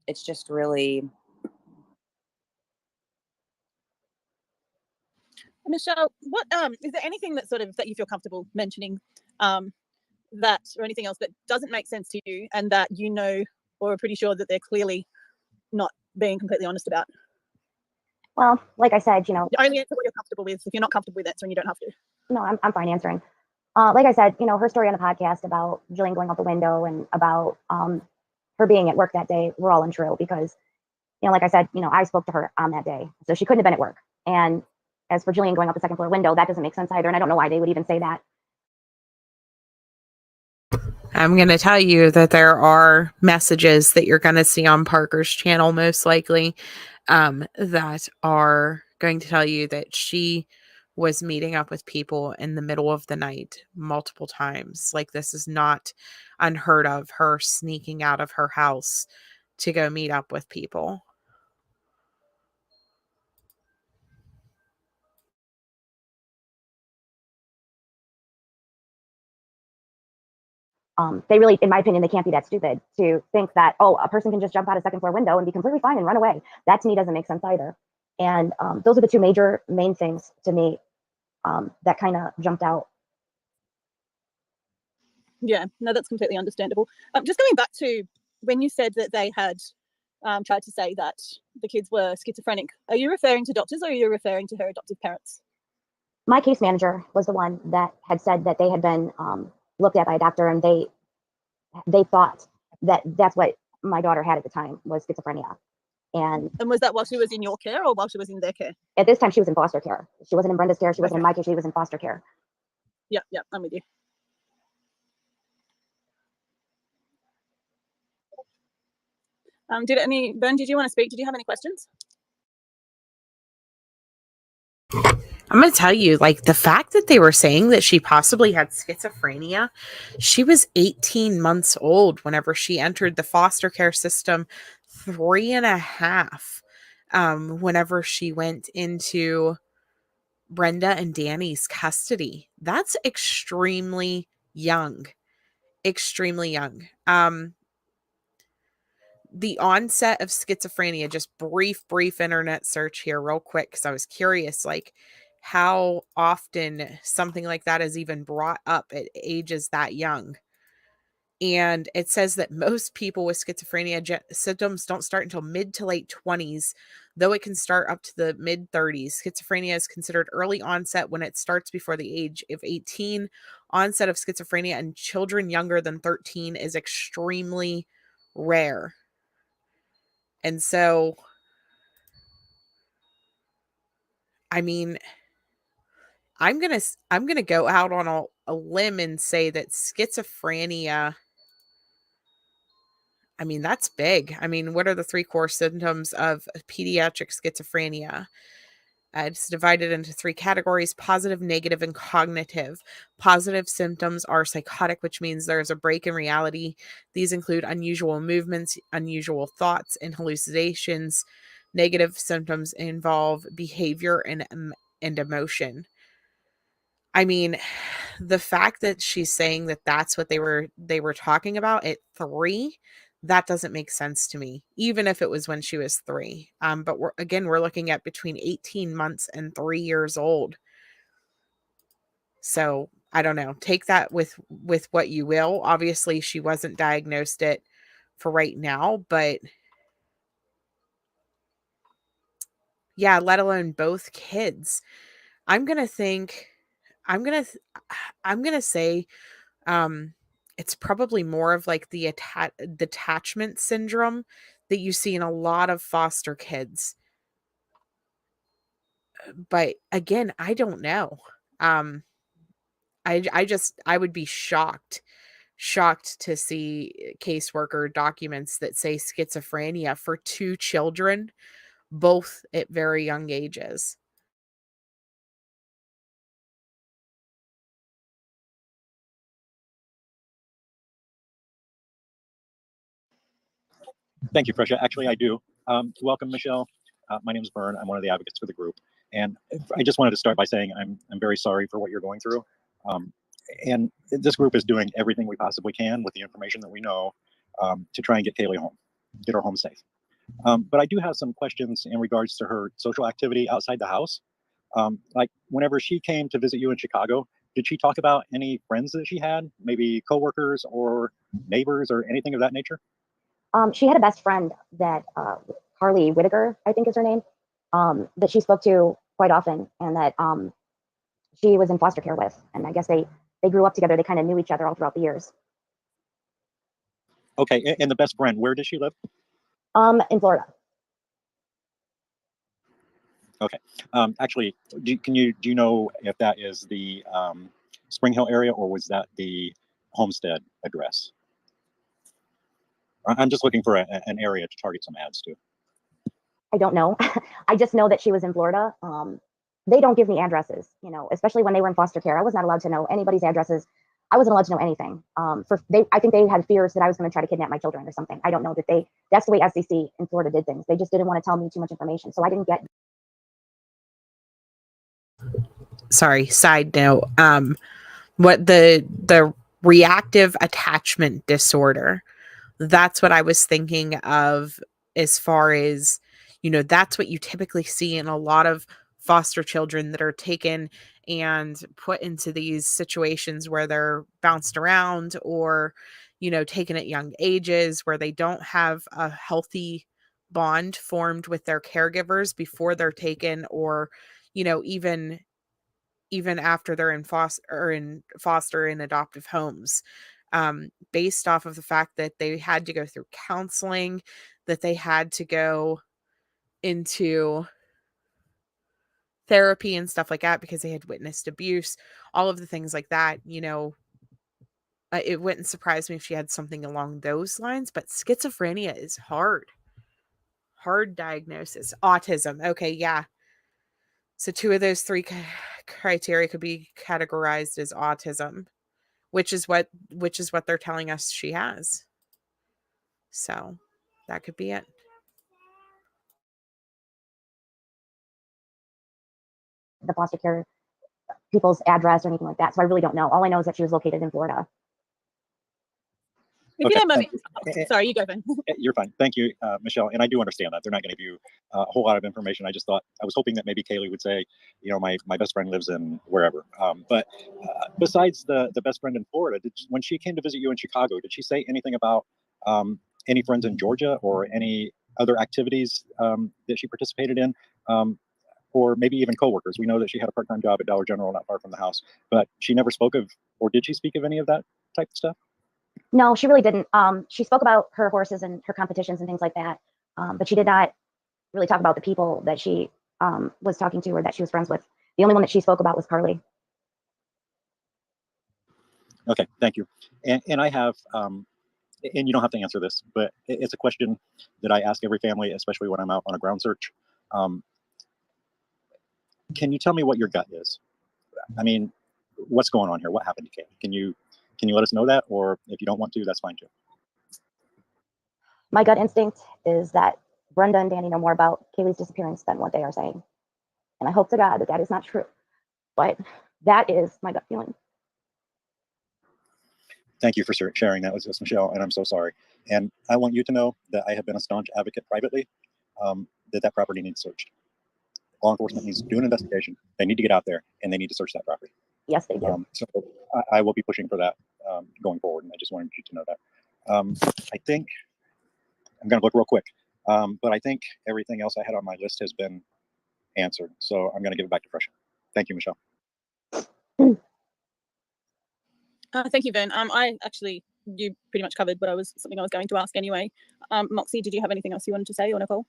S2: It's just really.
S4: Michelle, what is there anything that that you feel comfortable mentioning, that, or anything else that doesn't make sense to you and that or are pretty sure that they're clearly not being completely honest about?
S3: Well, like I said,
S4: You only answer what you're comfortable with. If you're not comfortable with answering, you don't have to.
S3: No, I'm fine answering. Like I said, her story on the podcast about Jillian going out the window and about her being at work that day were all untrue because, like I said, I spoke to her on that day, so she couldn't have been at work. And as for Jillian going out the second floor window, that doesn't make sense either, and I don't know why they would even say that.
S1: I'm going to tell you that there are messages that you're going to see on Parker's channel, most likely, that are going to tell you that she was meeting up with people in the middle of the night multiple times. Like, this is not unheard of, her sneaking out of her house to go meet up with people.
S3: They really, in my opinion, they can't be that stupid to think that, a person can just jump out a second floor window and be completely fine and run away. That to me doesn't make sense either. And those are the two main things to me that kind of jumped out.
S4: Yeah, no, that's completely understandable. Just going back to when you said that they had tried to say that the kids were schizophrenic. Are you referring to doctors, or are you referring to her adoptive parents?
S3: My case manager was the one that had said that they had been looked at by a doctor, and they thought that that's what my daughter had at the time, was schizophrenia. And
S4: was that while she was in your care or while she was in their care?
S3: At this time, she was in foster care. She wasn't in Brenda's care. She wasn't in my care. She was in foster care.
S4: Yeah, I'm with you. Ben, did you want to speak? Did you have any questions?
S1: I'm going to tell you, like, the fact that they were saying that she possibly had schizophrenia, she was 18 months old whenever she entered the foster care system, 3.5, whenever she went into Brenda and Danny's custody. That's extremely young. Extremely young. The onset of schizophrenia, just brief internet search here real quick, because I was curious, like, how often something like that is even brought up at ages that young. And it says that most people with schizophrenia symptoms don't start until mid to late 20s, though it can start up to the mid 30s. Schizophrenia is considered early onset when it starts before the age of 18. Onset of schizophrenia in children younger than 13 is extremely rare. And so, I mean, I'm gonna go out on a limb and say that schizophrenia, I mean, that's big. I mean, what are the 3 core symptoms of pediatric schizophrenia? It's divided into 3 categories: positive, negative, and cognitive. Positive symptoms are psychotic, which means there's a break in reality. These include unusual movements, unusual thoughts, and hallucinations. Negative symptoms involve behavior and emotion. I mean, the fact that she's saying that that's what they were talking about at 3, that doesn't make sense to me, even if it was when she was 3. But we're looking at between 18 months and 3 years old. So I don't know. Take that with what you will. Obviously, she wasn't diagnosed it for right now, but yeah, let alone both kids. I'm gonna say it's probably more of like the detachment syndrome that you see in a lot of foster kids. But again, I don't know. I would be shocked to see caseworker documents that say schizophrenia for 2 children, both at very young ages.
S6: Thank you, Fresha. Actually, I do. Welcome, Michelle. My name is Vern. I'm one of the advocates for the group. And I just wanted to start by saying I'm very sorry for what you're going through. And this group is doing everything we possibly can with the information that we know to try and get Kaylee home, get her home safe. But I do have some questions in regards to her social activity outside the house. Like whenever she came to visit you in Chicago, did she talk about any friends that she had, maybe coworkers or neighbors or anything of that nature?
S3: She had a best friend that Carly Whittaker, I think is her name, that she spoke to quite often, and that she was in foster care with. And I guess they grew up together. They kind of knew each other all throughout the years.
S6: Okay, and the best friend, where does she live?
S3: In Florida.
S6: Okay. Actually, do you know if that is the Spring Hill area, or was that the Homestead address? I'm just looking for an area to target some ads to.
S3: I don't know. I just know that she was in Florida. They don't give me addresses, especially when they were in foster care. I was not allowed to know anybody's addresses. I wasn't allowed to know anything. I think they had fears that I was going to try to kidnap my children or something. I don't know that that's the way SCC in Florida did things. They just didn't want to tell me too much information. So I didn't get.
S1: Sorry, side note. What the reactive attachment disorder, that's what I was thinking of, as far as, that's what you typically see in a lot of foster children that are taken and put into these situations where they're bounced around, or, taken at young ages, where they don't have a healthy bond formed with their caregivers before they're taken, or, even after they're in foster and adoptive homes, based off of the fact that they had to go through counseling, that they had to go into therapy and stuff like that because they had witnessed abuse, all of the things like that. It wouldn't surprise me if she had something along those lines, but schizophrenia is hard diagnosis. Autism. Okay. Yeah. So 2 of those 3 criteria could be categorized as autism, which is what they're telling us she has. So that could be it.
S3: The foster care people's address or anything like that. So I really don't know. All I know is that she was located in Florida.
S4: If
S6: Okay.
S4: you don't mind me, sorry, you go, Ben.
S6: You're fine. Thank you, Michelle. And I do understand that they're not going to give you a whole lot of information. I was hoping that maybe Kaylee would say, my best friend lives in wherever. But besides the best friend in Florida, when she came to visit you in Chicago, did she say anything about any friends in Georgia or any other activities that she participated in? Or maybe even coworkers. We know that she had a part-time job at Dollar General not far from the house, but she never spoke of, or did she speak of any of that type of stuff?
S3: No, she really didn't. She spoke about her horses and her competitions and things like that. But she did not really talk about the people that she was talking to or that she was friends with. The only one that she spoke about was Carly.
S6: Okay, thank you. And I have, and you don't have to answer this, but it's a question that I ask every family, especially when I'm out on a ground search. Can you tell me what your gut is? I mean, what's going on here? What happened to Kaylee? Can you let us know that? Or if you don't want to, that's fine too.
S3: My gut instinct is that Brenda and Danny know more about Kaylee's disappearance than what they are saying. And I hope to God that that is not true. But that is my gut feeling.
S6: Thank you for sharing that with us, Michelle, and I'm so sorry. And I want you to know that I have been a staunch advocate privately that property needs searched. Law enforcement needs to do an investigation. They need to get out there and they need to search that property.
S3: Yes, they do.
S6: So I will be pushing for that going forward, and I just wanted you to know that. I think I'm going to look real quick, but I think everything else I had on my list has been answered. So I'm going to give it back to Fresh. Thank you, Michelle.
S4: Thank you, Ben. You pretty much covered what something I was going to ask anyway. Moxie, did you have anything else you wanted to say, or Nicole?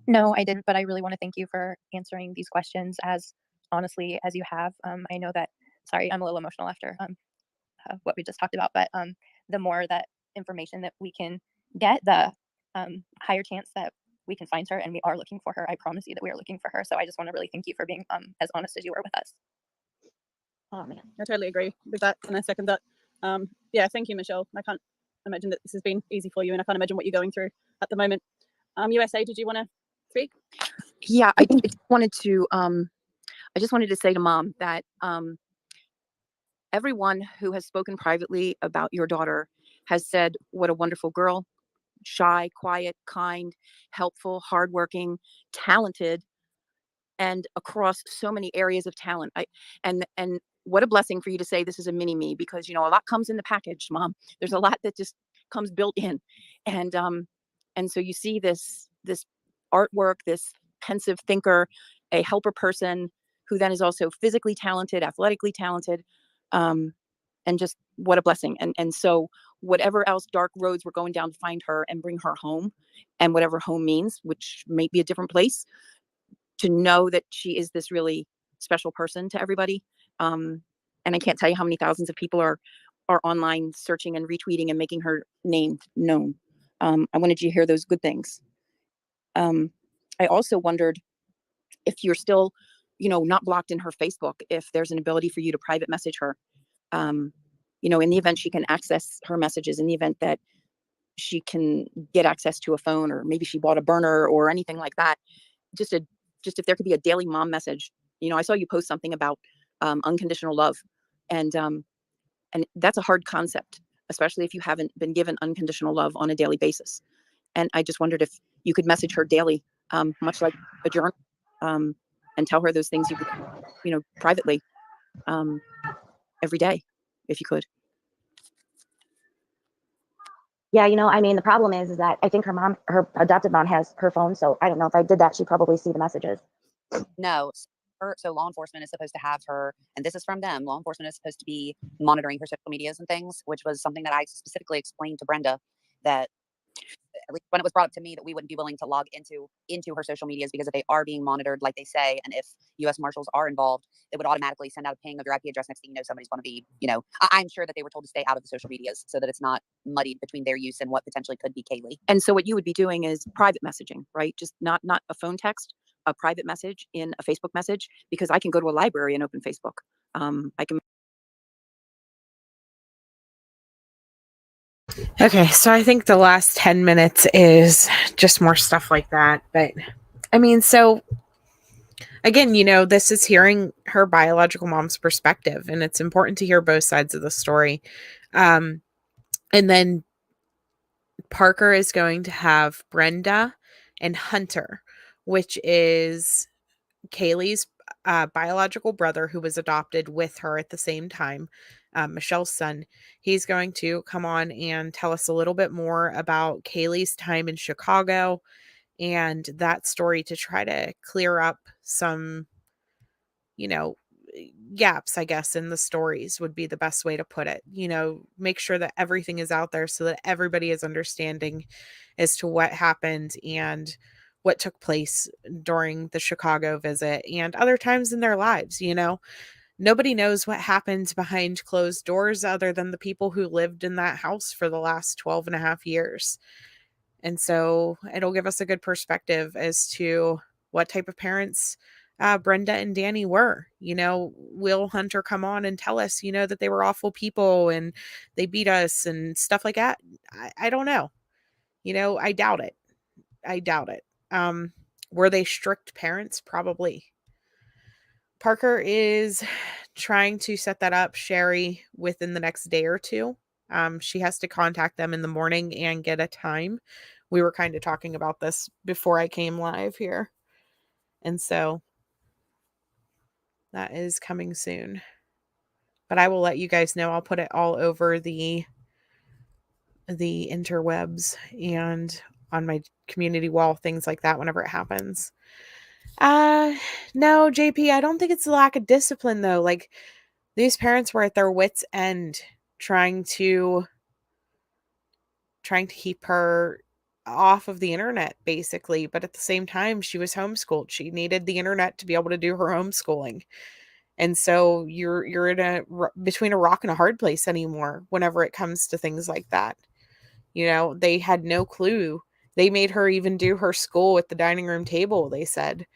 S5: No, I didn't, but I really want to thank you for answering these questions as honestly as you have. I know that, sorry, I'm a little emotional after what we just talked about, but the more that information that we can get, the higher chance that we can find her, and we are looking for her. I promise you that we are looking for her. So I just want to really thank you for being as honest as you were with us.
S4: Oh man, I totally agree with that, and I second that. Yeah, thank you, Michelle. I can't imagine that this has been easy for you, and I can't imagine what you're going through at the moment. USA, did you want to speak?
S7: Yeah, I just wanted to say to Mom that everyone who has spoken privately about your daughter has said what a wonderful girl, shy, quiet, kind, helpful, hardworking, talented, and across so many areas of talent. And what a blessing for you to say this is a mini me, because a lot comes in the package, Mom. There's a lot that just comes built in, and so you see this artwork, this pensive thinker, a helper person who then is also physically talented, athletically talented, and just what a blessing. And so whatever else dark roads we're going down to find her and bring her home, and whatever home means, which may be a different place, to know that she is this really special person to everybody. And I can't tell you how many thousands of people are online searching and retweeting and making her name known. I wanted you to hear those good things. I also wondered if you're still, not blocked in her Facebook, if there's an ability for you to private message her, in the event she can access her messages, in the event that she can get access to a phone, or maybe she bought a burner or anything like that. Just if there could be a daily mom message. I saw you post something about unconditional love, and that's a hard concept, especially if you haven't been given unconditional love on a daily basis. And I just wondered if you could message her daily, much like a journal, and tell her those things privately, every day, if you could.
S3: Yeah, I mean, the problem is that I think her adopted mom has her phone. So I don't know if I did that, she'd probably see the messages.
S2: No. So law enforcement is supposed to have her, and this is from them. Law enforcement is supposed to be monitoring her social medias and things, which was something that I specifically explained to Brenda, that at least when it was brought up to me, that we wouldn't be willing to log into her social medias, because if they are being monitored, like they say, and if U.S. Marshals are involved, it would automatically send out a ping of your IP address. Next thing you know, somebody's going to be, I'm sure that they were told to stay out of the social medias so that it's not muddied between their use and what potentially could be Kaylee.
S7: And so what you would be doing is private messaging, right? Just not a phone text, a private message in a Facebook message, because I can go to a library and open Facebook. I can.
S1: Okay, so I think the last 10 minutes is just more stuff like that. But I mean, so again, this is hearing her biological mom's perspective, and it's important to hear both sides of the story. And then Parker is going to have Brenda and Hunter, which is Kaylee's biological brother, who was adopted with her at the same time, Michelle's son. He's going to come on and tell us a little bit more about Kaylee's time in Chicago and that story, to try to clear up some, gaps, I guess, in the stories would be the best way to put it. Make sure that everything is out there so that everybody is understanding as to what happened and what took place during the Chicago visit and other times in their lives. Nobody knows what happened behind closed doors other than the people who lived in that house for the last 12 and a half years. And so it'll give us a good perspective as to what type of parents Brenda and Danny were. Will Hunter come on and tell us, that they were awful people and they beat us and stuff like that? I don't know. I doubt it. Were they strict parents? Probably. Parker is trying to set that up, Sherry, within the next day or two. She has to contact them in the morning and get a time. We were kind of talking about this before I came live here. And so that is coming soon. But I will let you guys know. I'll put it all over the interwebs and on my community wall, things like that, whenever it happens. No, JP, I don't think it's a lack of discipline, though. Like, these parents were at their wits' end trying to keep her off of the internet, basically. But at the same time, she was homeschooled. She needed the internet to be able to do her homeschooling. And so you're in between a rock and a hard place anymore whenever it comes to things like that. They had no clue. They made her even do her school at the dining room table, they said,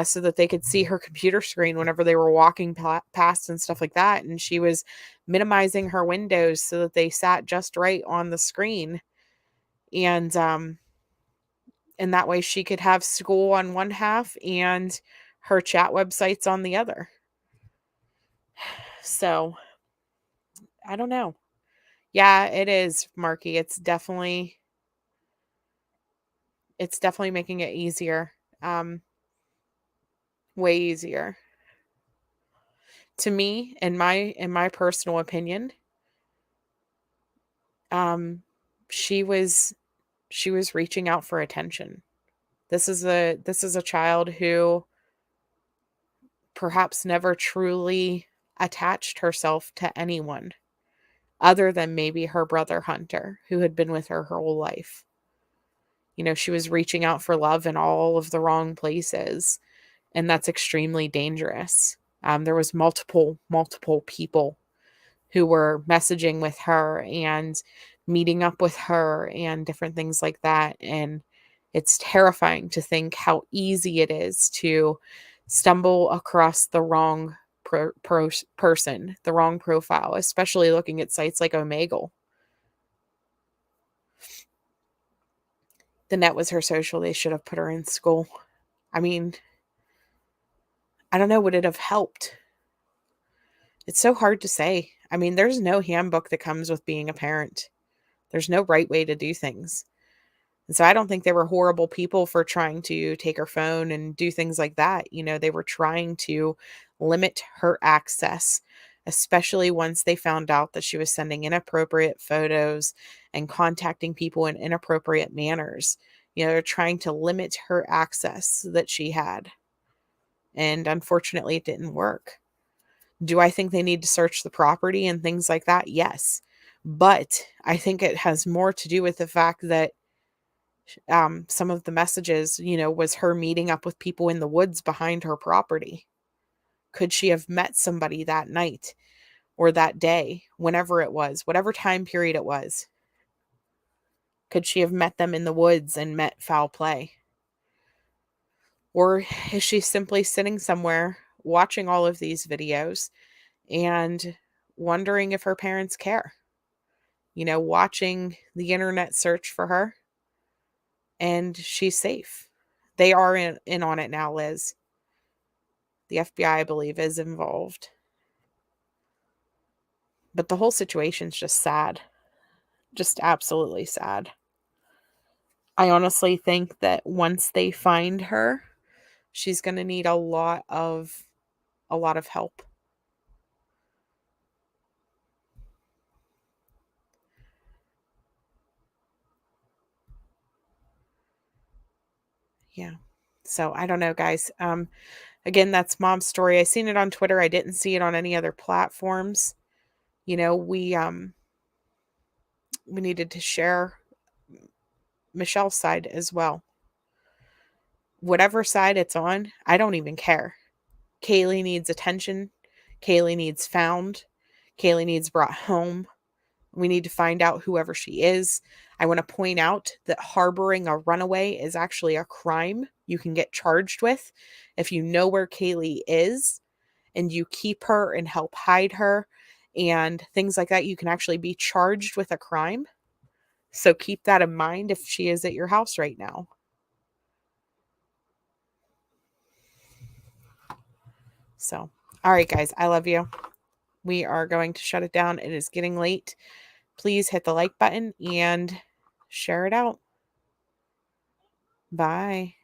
S1: so that they could see her computer screen whenever they were walking past and stuff like that. And she was minimizing her windows so that they sat just right on the screen. And that way she could have school on one half and her chat websites on the other. So I don't know. Yeah, it is, Marky. It's definitely making it easier. Way easier. To me, in my personal opinion, she was reaching out for attention. This is a child who perhaps never truly attached herself to anyone other than maybe her brother Hunter, who had been with her whole life. She was reaching out for love in all of the wrong places, and that's extremely dangerous. There was multiple people who were messaging with her and meeting up with her and different things like that. And it's terrifying to think how easy it is to stumble across the wrong person, the wrong profile, especially looking at sites like Omegle. The net was her social. They should have put her in school. I mean, I don't know, would it have helped? It's so hard to say. I mean, there's no handbook that comes with being a parent. There's no right way to do things. And so I don't think they were horrible people for trying to take her phone and do things like that. They were trying to limit her access especially once they found out that she was sending inappropriate photos and contacting people in inappropriate manners. They're trying to limit her access that she had. And unfortunately, it didn't work. Do I think they need to search the property and things like that? Yes. But I think it has more to do with the fact that some of the messages, was her meeting up with people in the woods behind her property. Could she have met somebody that night or that day, whenever it was, whatever time period it was? Could she have met them in the woods and met foul play? Or is she simply sitting somewhere watching all of these videos and wondering if her parents care? Watching the internet search for her, and she's safe. They are in on it now, Liz. The FBI, I believe, is involved. But the whole situation's just sad. Just absolutely sad. I honestly think that once they find her, she's going to need a lot of help. Yeah. So I don't know, guys. Again, that's Mom's story. I seen it on Twitter. I didn't see it on any other platforms. We needed to share Michelle's side as well. Whatever side it's on, I don't even care. Kaylee needs attention. Kaylee needs found. Kaylee needs brought home. We need to find out whoever she is. I want to point out that harboring a runaway is actually a crime you can get charged with. If you know where Kaylee is and you keep her and help hide her and things like that, you can actually be charged with a crime. So keep that in mind if she is at your house right now. So, all right, guys, I love you. We are going to shut it down. It is getting late. Please hit the like button and share it out. Bye.